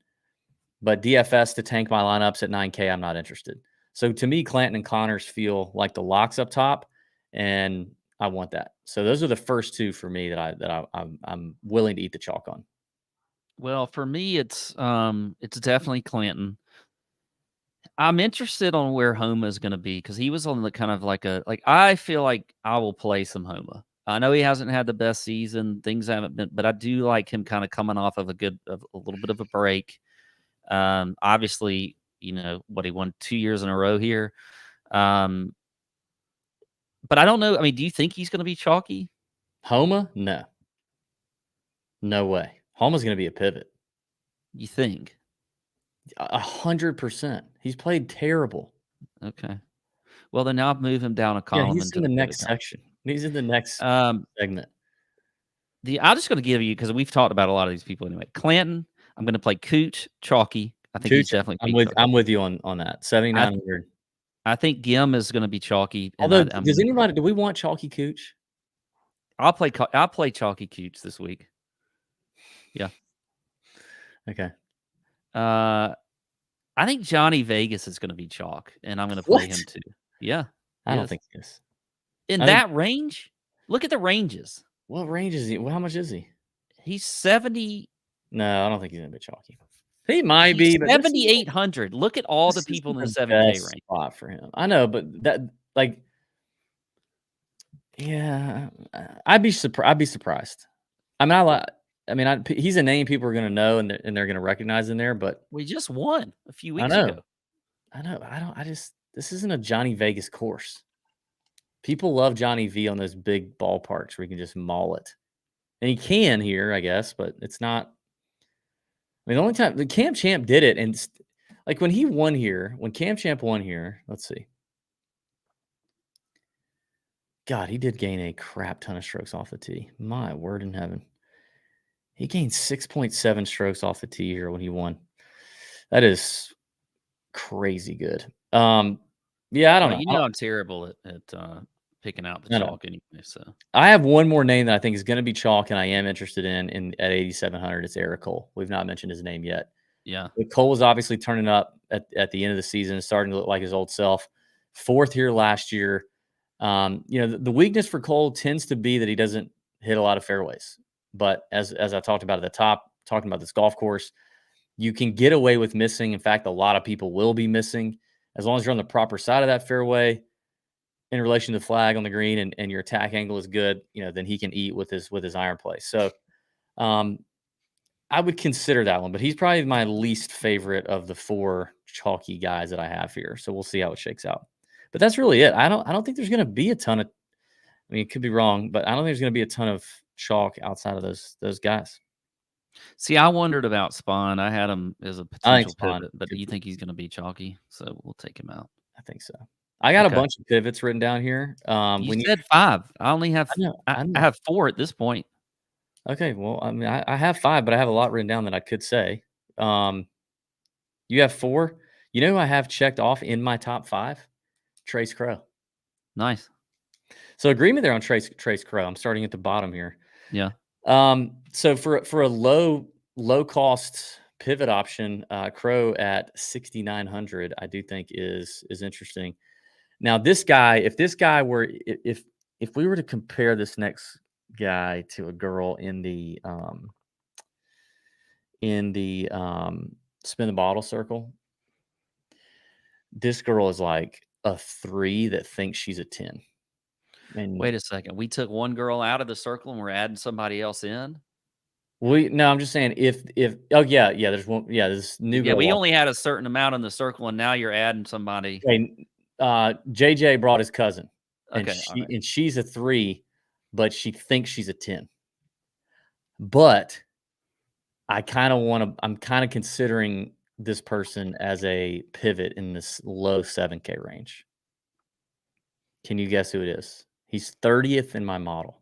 But DFS to tank my lineups at 9K, I'm not interested. So to me, Clanton and Connors feel like the locks up top, and I want that. So those are the first 2 for me that I'm willing to eat the chalk on. Well, for me, it's definitely Clanton. I'm interested on where Homa is going to be because he was on the kind of like I feel like I will play some Homa. I know he hasn't had the best season; things haven't been, but I do like him kind of coming off of a little bit of a break. Obviously, you know what, he won 2 years in a row here. But I don't know. I mean, do you think he's going to be chalky? Homa? No way. Homa's going to be a pivot. You think? 100%. He's played terrible. Okay. Well, then I'll move him down a column. Yeah, he's in the next section. He's in the next segment. I'm just going to give you, because we've talked about a lot of these people anyway. Clanton, I'm going to play Cooch, chalky. I think he's definitely. I'm with you on that. 7,900. I think Gim is going to be chalky. Although, do we want chalky Cooch? I'll play chalky Cooch this week. Yeah. Okay. I think Johnny Vegas is going to be chalk, and I'm going to play him too. Yeah. I don't think he is. In that range? Look at the ranges. What range is he? How much is he? He's 70. No, I don't think he's going to be chalky. He might be, but 7,800. Look at all the people in the 7K range. Spot for him. I know, but yeah, I'd be surprised. He's a name people are going to know and they're going to recognize in there, but we just won a few weeks ago. I know. This isn't a Johnny Vegas course. People love Johnny V on those big ballparks where he can just maul it. And he can here, I guess, but it's not. I mean, the only time the Cam Champ did it, and like when he won here, when Cam Champ won here, let's see. God, he did gain a crap ton of strokes off the tee. My word in heaven. He gained 6.7 strokes off the tee here when he won. That is crazy good. Yeah, I don't know. You know, I'm terrible at picking out the chalk anyway. So I have one more name that I think is going to be chalk, and I am interested in at 8,700. It's Eric Cole. We've not mentioned his name yet. Yeah, but Cole was obviously turning up at the end of the season, starting to look like his old self. 4th here last year. The weakness for Cole tends to be that he doesn't hit a lot of fairways. But as I talked about at the top, talking about this golf course, you can get away with missing. In fact, a lot of people will be missing as long as you're on the proper side of that fairway in relation to the flag on the green and your attack angle is good, then he can eat with his iron play. So I would consider that one, but he's probably my least favorite of the 4 chalky guys that I have here. So we'll see how it shakes out. But that's really it. I don't think there's going to be a ton of, I mean, it could be wrong, but I don't think there's going to be a ton of chalk outside of those guys. See, I wondered about Spawn. I had him as a potential pivot, but do you think he's going to be chalky? So we'll take him out. I think so. I got a bunch of pivots written down here. You said 5. I only have. I have 4 at this point. Okay, well, I mean, I have 5, but I have a lot written down that I could say. You have 4. You know who I have checked off in my top 5? Trace Crow. Nice. So agreement there on Trace Crow. I'm starting at the bottom here. Yeah. So for a low cost pivot option, Crow at 6,900, I do think is interesting. Now, this guy, if we were to compare this next guy to a girl in the spin the bottle circle, this girl is like a 3 that thinks she's a 10. And wait a second. We took one girl out of the circle and we're adding somebody else in. No, I'm just saying if there's one, this new girl. Yeah, we only had a certain amount in the circle, and now you're adding somebody. Okay, JJ brought his cousin, okay, and she's a 3, but she thinks she's a 10. But I'm kind of considering this person as a pivot in this low 7K range. Can you guess who it is? He's 30th in my model.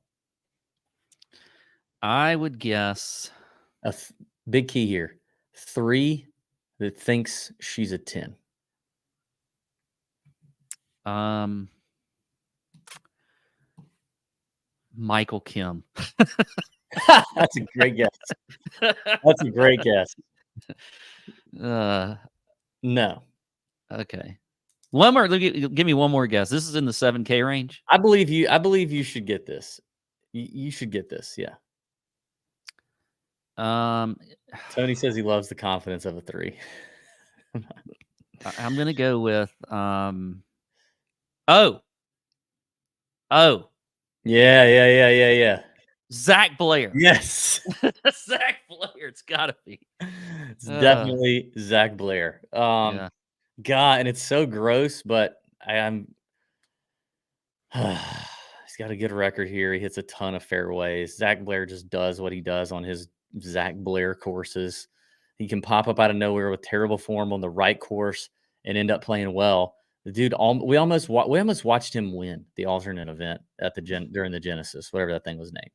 I would guess big key here. 3 that thinks she's a 10. Michael Kim. That's a great guess. That's a great guess. No. Okay. One more. Give me one more guess. This is in the 7K range. I believe you should get this. You should get this. Yeah. Tony says he loves the confidence of a 3. I'm gonna go with Yeah. Zach Blair. Yes. Zach Blair. It's gotta be. It's definitely Zach Blair. Yeah. God, and it's so gross, but I'm he's got a good record here. He hits a ton of fairways. Zach Blair just does what he does on his Zach Blair courses. He can pop up out of nowhere with terrible form on the right course and end up playing well. The dude, we almost watched him win the alternate event at during the Genesis, whatever that thing was named.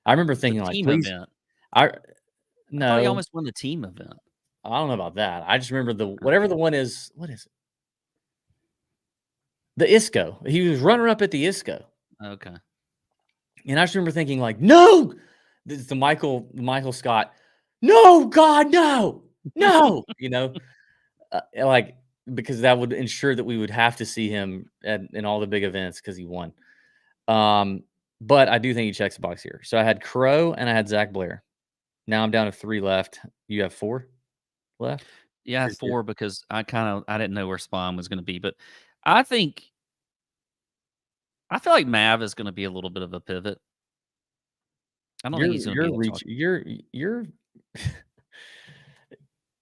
I remember thinking the like, team please, event. I thought he almost won the team event. I don't know about that. I just remember whatever the one is. What is it? The ISCO. He was runner up at the ISCO. Okay. And I just remember thinking like, no, this is the Michael Scott. No, God, no. Like, because that would ensure that we would have to see him in all the big events because he won. But I do think he checks the box here. So I had Crow and I had Zach Blair. Now I'm down to 3 left. You have 4 left? Yeah, I have 4 because I didn't know where Spawn was going to be, but I feel like Mav is going to be a little bit of a pivot. I don't think he's going to be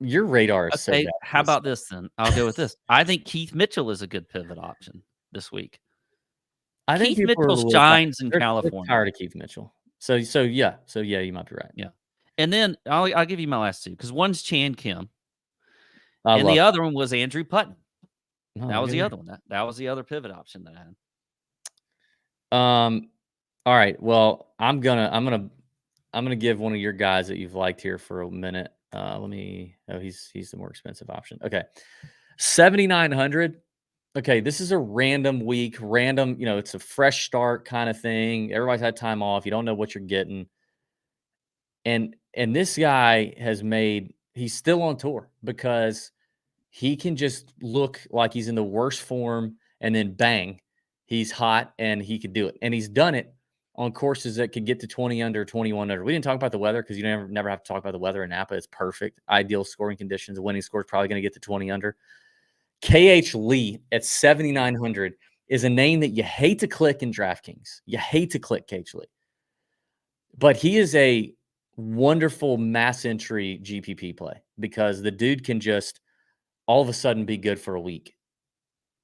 your radar is okay. So bad. How about this then? I'll go with this. I think Keith Mitchell is a good pivot option this week. I think Keith people are a Mitchell little tired. shines in They're California. tired of Keith Mitchell. So yeah, you might be right. Yeah. And then I'll give you my last two because one's Chan Kim, I and love the other one was Andrew Putnam. Oh, That was look the at other one. That was the other pivot option that I had. that. All right. Well, I'm gonna give one of your guys that you've liked here for a minute. He's the more expensive option. Okay. 7,900. Okay, this is a random week, it's a fresh start kind of thing. Everybody's had time off. You don't know what you're getting. And this guy he's still on tour because he can just look like he's in the worst form and then bang, he's hot and he could do it. And he's done it on courses that could get to 20 under, 21 under. We didn't talk about the weather because you never have to talk about the weather in Napa. It's perfect. Ideal scoring conditions. The winning score is probably going to get to 20 under. KH Lee at 7,900 is a name that you hate to click in DraftKings. You hate to click KH Lee. But he is a wonderful mass entry GPP play because the dude can just all of a sudden be good for a week.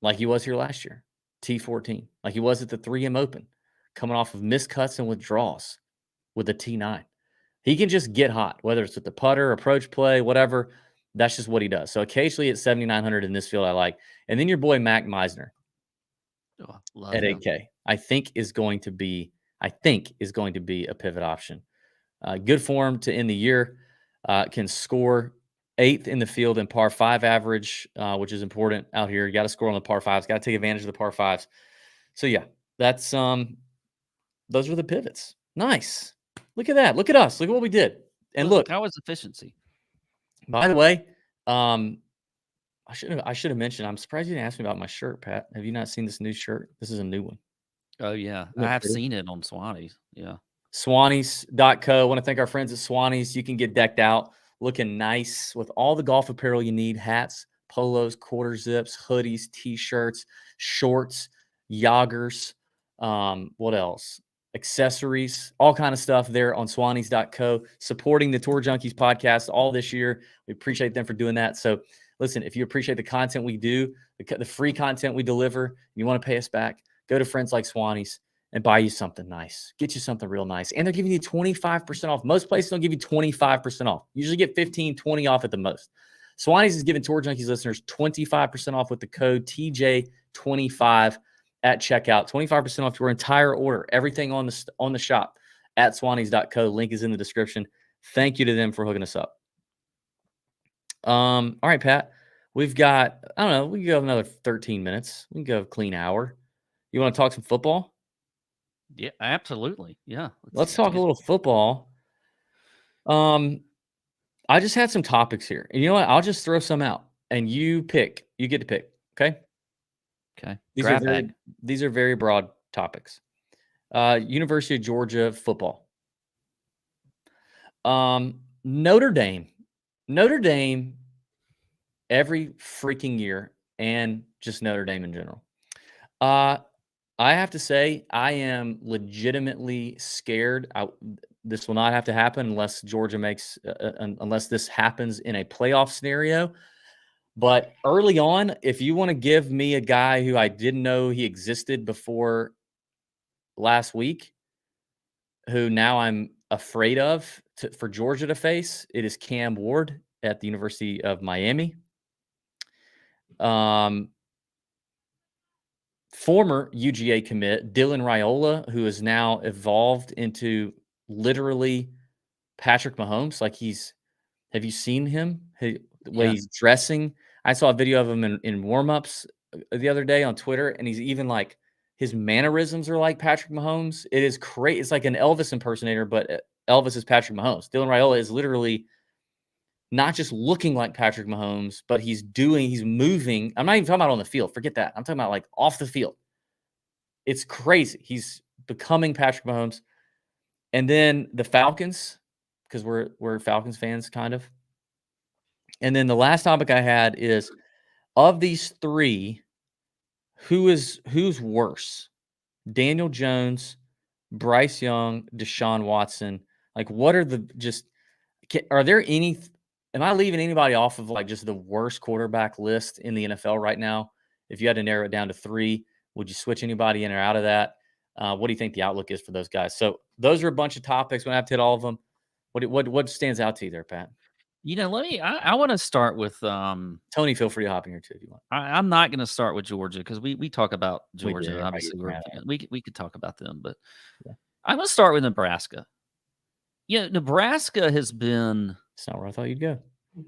Like he was here last year, T14. Like he was at the 3M Open, coming off of miscuts and withdrawals with a T9. He can just get hot, whether it's with the putter, approach play, whatever. That's just what he does. So occasionally at 7,900 in this field, I like. And then your boy Mac Meisner at 8K, I think is going to be a pivot option. Good form to end the year. Can score 8th in the field in par 5 average, which is important out here. You got to score on the par 5s. Got to take advantage of the par 5s. So yeah, that's those were the pivots. Nice. Look at that. Look at us. Look at what we did. And look, how was efficiency? By the way, I should have mentioned. I'm surprised you didn't ask me about my shirt, Pat. Have you not seen this new shirt? This is a new one. Oh yeah, I have seen it on Swannies. Yeah, Swannies.co. I want to thank our friends at Swannies. You can get decked out, looking nice with all the golf apparel you need: hats, polos, quarter zips, hoodies, t-shirts, shorts, joggers. What else? Accessories, all kind of stuff there on Swannies.co, supporting the Tour Junkies podcast all this year. We appreciate them for doing that. So listen, if you appreciate the content we do, the free content we deliver, you want to pay us back, go to friends like Swannies and buy you something nice. Get you something real nice. And they're giving you 25% off. Most places don't give you 25% off. You usually get 15, 20 off at the most. Swannies is giving Tour Junkies listeners 25% off with the code TJ25 at checkout. 25% off your entire order. Everything on the shop at Swannies.co. Link is in the description. Thank you to them for hooking us up. All right, Pat. We've got, I don't know, we can go another 13 minutes. We can go a clean hour. You want to talk some football? Yeah, absolutely. Yeah. Let's talk a little football. I just had some topics here. And you know what? I'll just throw some out and you pick. You get to pick. Okay. Okay. These are very broad topics. University of Georgia football. Notre Dame every freaking year, and just Notre Dame in general. I have to say, I am legitimately scared. This will not have to happen unless Georgia unless this happens in a playoff scenario. But early on, if you want to give me a guy who I didn't know he existed before last week, who now I'm afraid of for Georgia to face, it is Cam Ward at the University of Miami. Former UGA commit Dylan Raiola, who has now evolved into literally Patrick Mahomes. Like have you seen him? The way he's dressing. I saw a video of him in warm-ups the other day on Twitter, and he's even like, his mannerisms are like Patrick Mahomes. It is crazy. It's like an Elvis impersonator, but Elvis is Patrick Mahomes. Dylan Raiola is literally not just looking like Patrick Mahomes, but he's moving. I'm not even talking about on the field. Forget that. I'm talking about like off the field. It's crazy. He's becoming Patrick Mahomes. And then the Falcons, because we're Falcons fans, kind of. And then the last topic I had is, of these three, who's worse? Daniel Jones, Bryce Young, Deshaun Watson. Like, what are are there any? Am I leaving anybody off of like just the worst quarterback list in the NFL right now? If you had to narrow it down to three, Would you switch anybody in or out of that? What do you think the outlook is for those guys? So those are a bunch of topics. We don't have to hit all of them. What stands out to you there, Pat? I want to start with Tony, feel free to hop in here too if you want. I'm not going to start with Georgia because we talk about Georgia. did. Obviously, Yeah. we could talk about them, but Yeah. I'm going to start with Nebraska. Nebraska has been. It's not where I thought you'd go.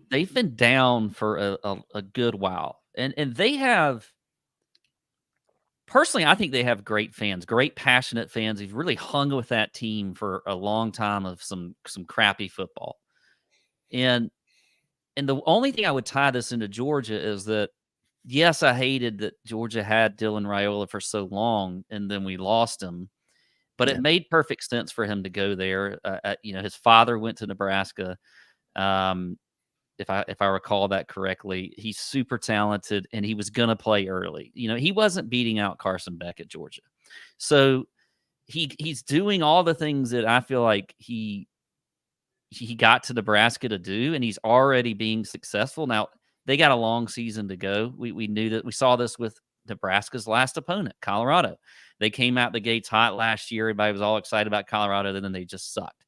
They've been down for a good while, and they have. Personally, I think they have great fans, great passionate fans. They've really hung with that team for a long time of some crappy football, and the only thing I would tie this into Georgia is that, yes, I hated that Georgia had Dylan Raiola for so long, and then we lost him. But it made perfect sense for him to go there. His father went to Nebraska. If I recall that correctly, he's super talented, and he was going to play early. He wasn't beating out Carson Beck at Georgia, so he's doing all the things that I feel like he got to Nebraska to do, and he's already being successful. Now, they got a long season to go. We knew that. We saw this with Nebraska's last opponent, Colorado. They came out the gates hot last year. Everybody was all excited about Colorado, and then they just sucked.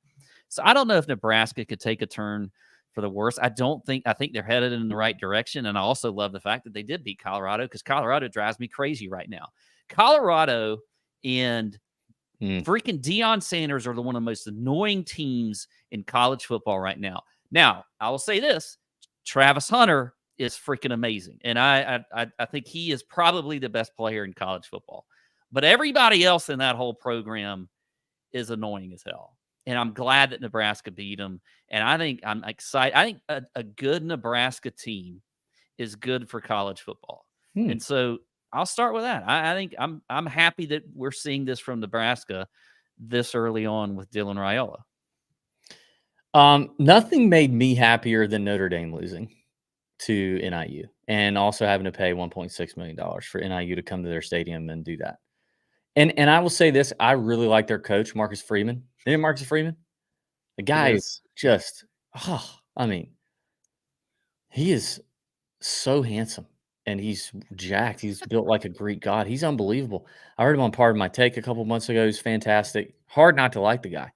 So I don't know if Nebraska could take a turn for the worse. I think they're headed in the right direction, and I also love the fact that they did beat Colorado because Colorado drives me crazy right now. Colorado and freaking Deion Sanders are one of the most annoying teams in college football right now. Now, I will say this. Travis Hunter is freaking amazing, and I think he is probably the best player in college football. But everybody else in that whole program is annoying as hell, and I'm glad that Nebraska beat them, and I think I'm excited. I think a good Nebraska team is good for college football, and so I'll start with that. I think I'm happy that we're seeing this from Nebraska this early on with Dylan Raiola. Nothing made me happier than Notre Dame losing to NIU and also having to pay $1.6 million for NIU to come to their stadium and do that. And I will say this, I really like their coach, Marcus Freeman. Isn't it Marcus Freeman? The guy is just, he is so handsome. And he's jacked. He's built like a Greek god. He's unbelievable. I heard him on Part of My Take a couple months ago. He's fantastic. Hard not to like the guy.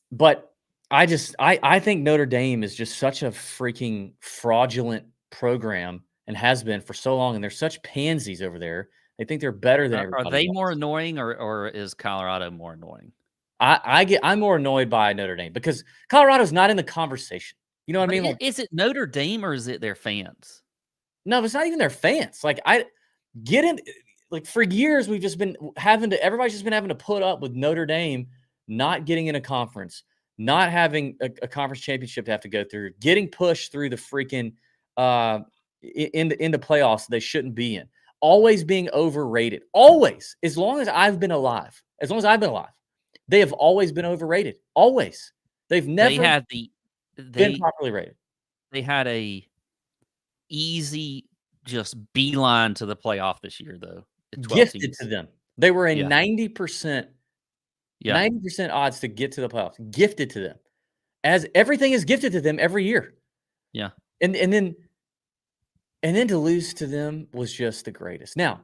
But I think Notre Dame is just such a freaking fraudulent program and has been for so long. And they're such pansies over there. They think they're better than everybody Are they else. more annoying or is Colorado more annoying? I'm more annoyed by Notre Dame because Colorado's not in the conversation. You know what I mean? Is it Notre Dame or is it their fans? No, it's not even their fans. For years, we've just been everybody's just been having to put up with Notre Dame not getting in a conference, not having a conference championship to have to go through, getting pushed through the freaking into playoffs they shouldn't be in, always being overrated. Always, as long as I've been alive, they have always been overrated. Always, they've never been properly rated. They had a easy just beeline to the playoff this year, though. Gifted to them. They were in 90% odds to get to the playoffs. Gifted to them. As everything is gifted to them every year. Yeah. And then to lose to them was just the greatest. Now,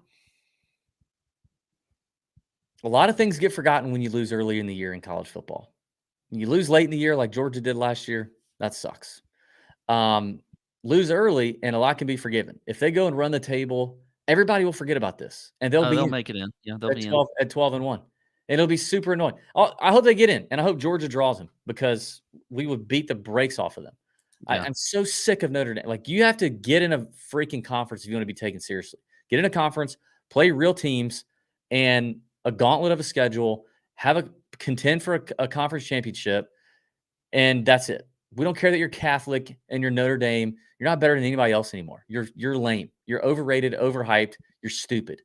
a lot of things get forgotten when you lose early in the year in college football. When you lose late in the year like Georgia did last year, that sucks. Lose early, and a lot can be forgiven. If they go and run the table, everybody will forget about this, and they'll make it in. Yeah, they'll be at 12-1, and it'll be super annoying. I hope they get in, and I hope Georgia draws them because we would beat the brakes off of them. Yeah. I'm so sick of Notre Dame. Like, you have to get in a freaking conference if you want to be taken seriously. Get in a conference, play real teams, and a gauntlet of a schedule. Contend for a conference championship, and that's it. We don't care that you're Catholic and you're Notre Dame. You're not better than anybody else anymore. You're lame. You're overrated, overhyped. You're stupid.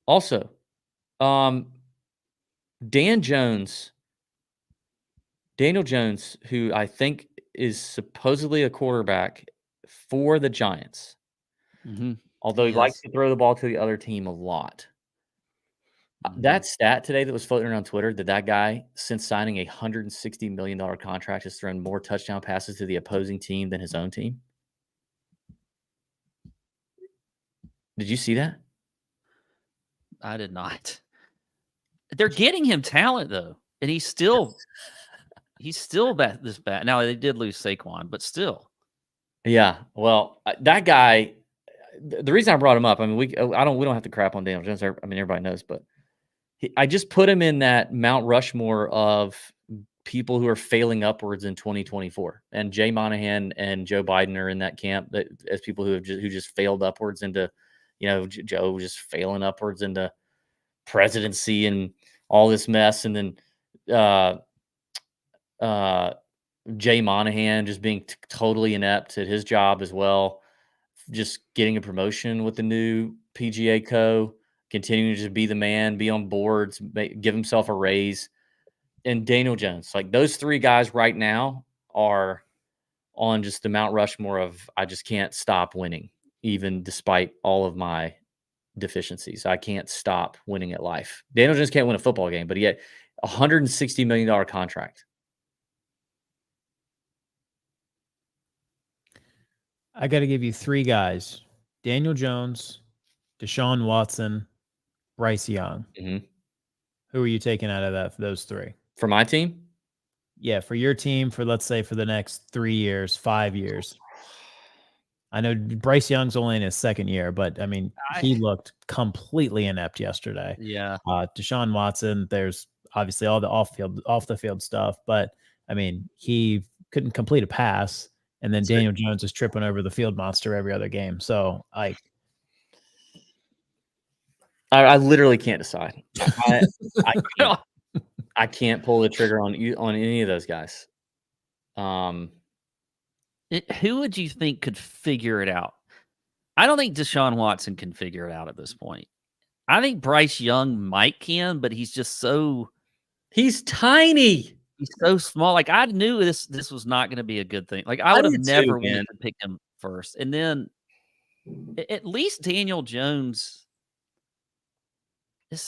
Also, Daniel Jones, who I think is supposedly a quarterback for the Giants, although he likes to throw the ball to the other team a lot. That stat today that was floating around Twitter, that guy, since signing a $160 million contract, has thrown more touchdown passes to the opposing team than his own team. Did you see that? I did not. They're getting him talent though, and he's still this bad. Now they did lose Saquon, but still. Yeah. Well, that guy. The reason I brought him up, I mean, we don't have to crap on Daniel Jones. I mean, everybody knows, but I just put him in that Mount Rushmore of people who are failing upwards in 2024, and Jay Monahan and Joe Biden are in that camp as people who just failed upwards into, Joe just failing upwards into presidency and all this mess, and then Jay Monahan just being totally inept at his job as well, just getting a promotion with the new PGA Co, continuing to just be the man, be on boards, give himself a raise. And Daniel Jones, like those three guys right now are on just the Mount Rushmore of I just can't stop winning, even despite all of my deficiencies. I can't stop winning at life. Daniel Jones can't win a football game, but he had a $160 million contract. I got to give you three guys: Daniel Jones, Deshaun Watson, Bryce Young. Mm-hmm. Who are you taking out of those three? For my team? Yeah, for your team, for let's say for the next 3 years, 5 years. I know Bryce Young's only in his second year, but I mean, he looked completely inept yesterday. Yeah. Deshaun Watson, there's obviously all the off the field stuff, but I mean, he couldn't complete a pass, and then Daniel Jones is tripping over the field monster every other game. So I literally can't decide. I can't pull the trigger on any of those guys. Who would you think could figure it out? I don't think Deshaun Watson can figure it out at this point. I think Bryce Young might can, but he's just he's tiny. He's so small. Like I knew this was not going to be a good thing. Like I would have never wanted to pick him first. And then at least Daniel Jones.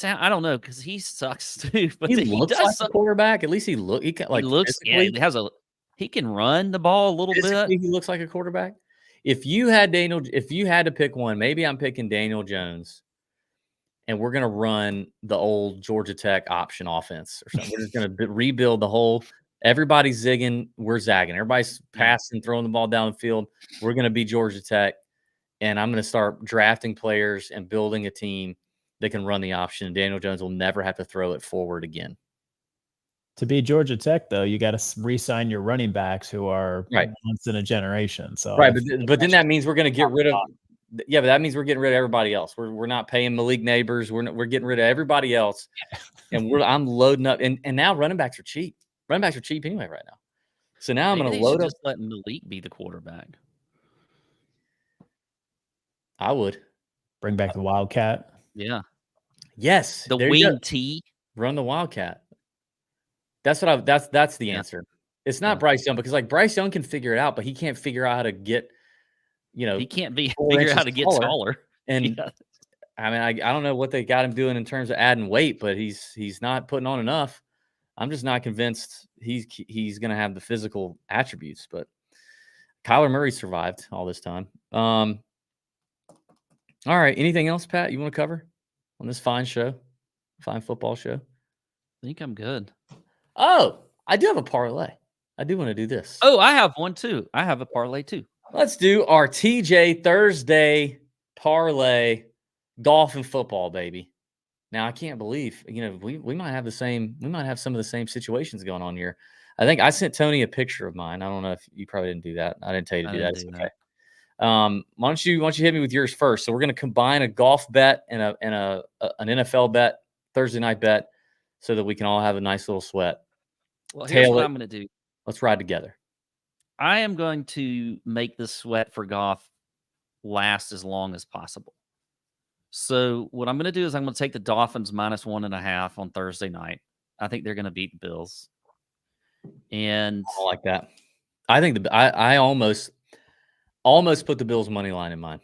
I don't know because he sucks too. But he looks like a quarterback. At least he looks. He looks. Yeah, he can run the ball a little bit. He looks like a quarterback. If you had to pick one, maybe I'm picking Daniel Jones, and we're gonna run the old Georgia Tech option offense or something. We're just gonna rebuild the whole. Everybody's zigging, we're zagging. Everybody's passing, throwing the ball down the field. We're gonna be Georgia Tech, and I'm gonna start drafting players and building a team that can run the option. And Daniel Jones will never have to throw it forward again. To be Georgia Tech, though, you got to re-sign your running backs who are once in a generation. So but then that means we're going to get rid of. Yeah, but that means we're getting rid of everybody else. We're not paying Malik Neighbors. We're getting rid of everybody else, and I'm loading up. And now running backs are cheap. Running backs are cheap anyway right now. So now I'm going to load up. Just let Malik be the quarterback. I would bring back the Wildcat. Yeah. Yes. The wing T. Run the Wildcat. That's the answer. It's not Bryce Young because like Bryce Young can figure it out, but he can't figure out how to get, he can't figure out how to get taller. And I mean, I don't know what they got him doing in terms of adding weight, but he's not putting on enough. I'm just not convinced he's going to have the physical attributes, but Kyler Murray survived all this time. All right. Anything else, Pat, you want to cover on this fine football show? I think I'm good. Oh, I do have a parlay. I do want to do this. Oh, I have one too. I have a parlay too. Let's do our TJ Thursday parlay, golf and football, baby. Now I can't believe, we might have some of the same situations going on here. I think I sent Tony a picture of mine. I don't know if you probably didn't do that. I didn't tell you to do that. It's okay. Why don't you hit me with yours first? So we're going to combine a golf bet and an NFL bet, Thursday night bet, so that we can all have a nice little sweat. Well, here's what I'm going to do. Let's ride together. I am going to make the sweat for golf last as long as possible. So what I'm going to do is I'm going to take the Dolphins -1.5 on Thursday night. I think they're going to beat the Bills. And I like that. I think I almost put the Bills money line in mine.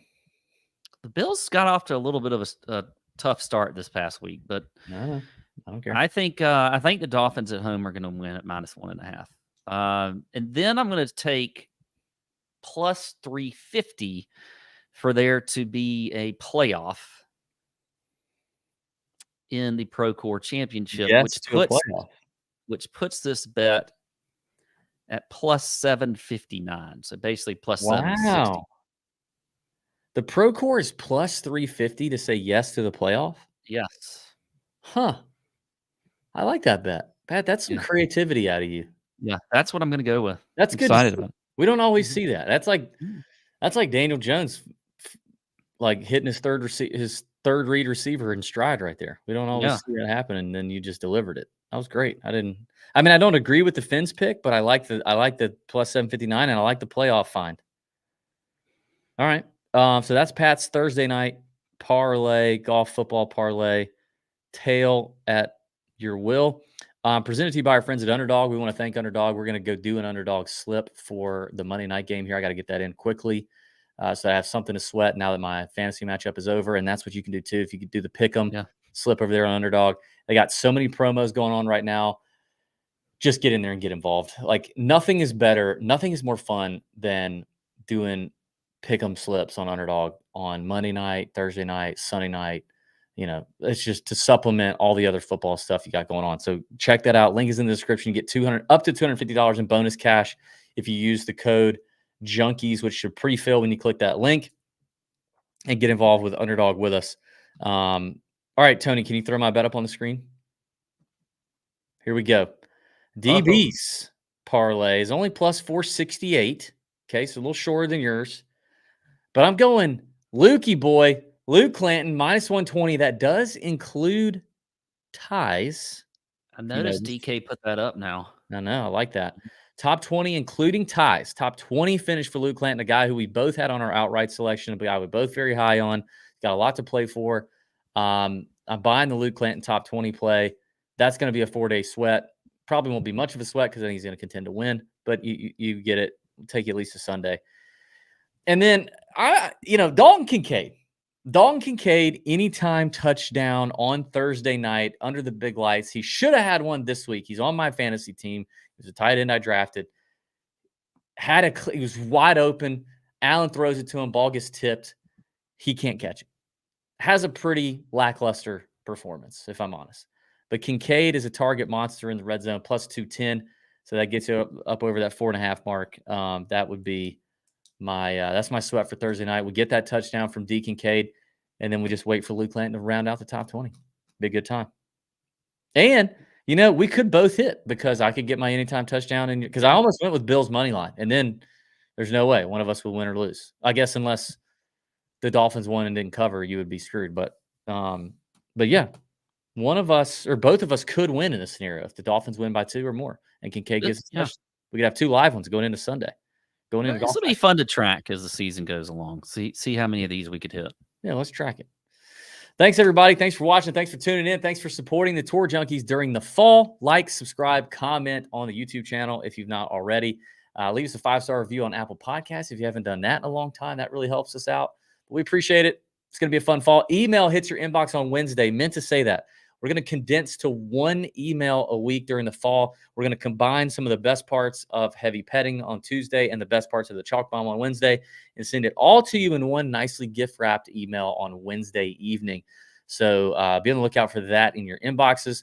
The Bills got off to a little bit of a tough start this past week, but no, I don't care. I think the Dolphins at home are going to win at -1.5. And then I'm going to take +350 for there to be a playoff. in the Procore Championship, Yes, to a playoff. which puts this bet at plus 759. So basically plus 760. Wow. The Procore is plus 350 to say yes to the playoff? Yes. Huh. I like that bet. Pat, that's some Yeah. creativity out of you. Yeah, that's what I'm going to go with. That's I'm good. To excited see. about it. We don't always Mhm. see that. That's like Daniel Jones like hitting his third read receiver in stride right there. We don't always Yeah. see that happen, and then you just delivered it. That was great. I don't agree with the Fins pick, but I like the plus 759, and I like the playoff find. All right. So that's Pat's Thursday night parlay, golf football parlay, tail at your will. Presented to you by our friends at Underdog. We want to thank Underdog. We're going to go do an Underdog slip for the Monday night game here. I got to get that in quickly so I have something to sweat now that my fantasy matchup is over. And that's what you can do too. If you could do the pick 'em slip over there on Underdog. They got so many promos going on right now. Just get in there and get involved. Like nothing is better. Nothing is more fun than doing pick 'em slips on Underdog on Monday night, Thursday night, Sunday night. You know, it's just to supplement all the other football stuff you got going on. So check that out. Link is in the description. You get up to $250 in bonus cash if you use the code Junkies, which should pre-fill when you click that link, and get involved with Underdog with us. All right, Tony, can you throw my bet up on the screen? Here we go. DB's parlay is only plus 468. Okay, so a little shorter than yours. But I'm going Lukey boy, Luke Clanton, minus 120. That does include ties. I noticed DK put that up now. I know. I like that. Top 20, including ties. Top 20 finish for Luke Clanton, a guy who we both had on our outright selection, a guy we're both very high on. Got a lot to play for. I'm buying the Luke Clanton top 20 play. That's going to be a 4-day sweat. Probably won't be much of a sweat because then he's going to contend to win, but you get it. It'll take you at least a Sunday. And then, Dalton Kincaid, anytime touchdown on Thursday night under the big lights. He should have had one this week. He's on my fantasy team. He was a tight end I drafted. He was wide open. Allen throws it to him. Ball gets tipped. He can't catch it. Has a pretty lackluster performance, if I'm honest. But Kincaid is a target monster in the red zone, plus 210. So that gets you up over that 4.5 mark. That would be that's my sweat for Thursday night. We get that touchdown from D. Kincaid, and then we just wait for Luke Clanton to round out the top 20. Be a good time. And, we could both hit because I could get my anytime touchdown. And because I almost went with Bill's money line, and then there's no way one of us will win or lose. I guess unless the Dolphins won and didn't cover, you would be screwed. But yeah, one of us or both of us could win in this scenario if the Dolphins win by 2 or more, and Kincaid gets a touchdown. We could have 2 live ones going into Sunday. This will be fun to track as the season goes along. See how many of these we could hit. Yeah, let's track it. Thanks, everybody. Thanks for watching. Thanks for tuning in. Thanks for supporting the Tour Junkies during the fall. Like, subscribe, comment on the YouTube channel if you've not already. Leave us a 5-star review on Apple Podcasts if you haven't done that in a long time. That really helps us out. We appreciate it. It's going to be a fun fall. Email hits your inbox on Wednesday. Meant to say that. We're going to condense to 1 email a week during the fall. We're going to combine some of the best parts of heavy petting on Tuesday and the best parts of the chalk bomb on Wednesday and send it all to you in one nicely gift-wrapped email on Wednesday evening. So be on the lookout for that in your inboxes,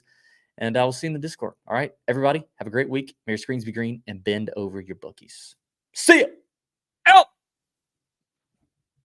and we'll see you in the Discord. All right, everybody, have a great week. May your screens be green and bend over your bookies. See ya!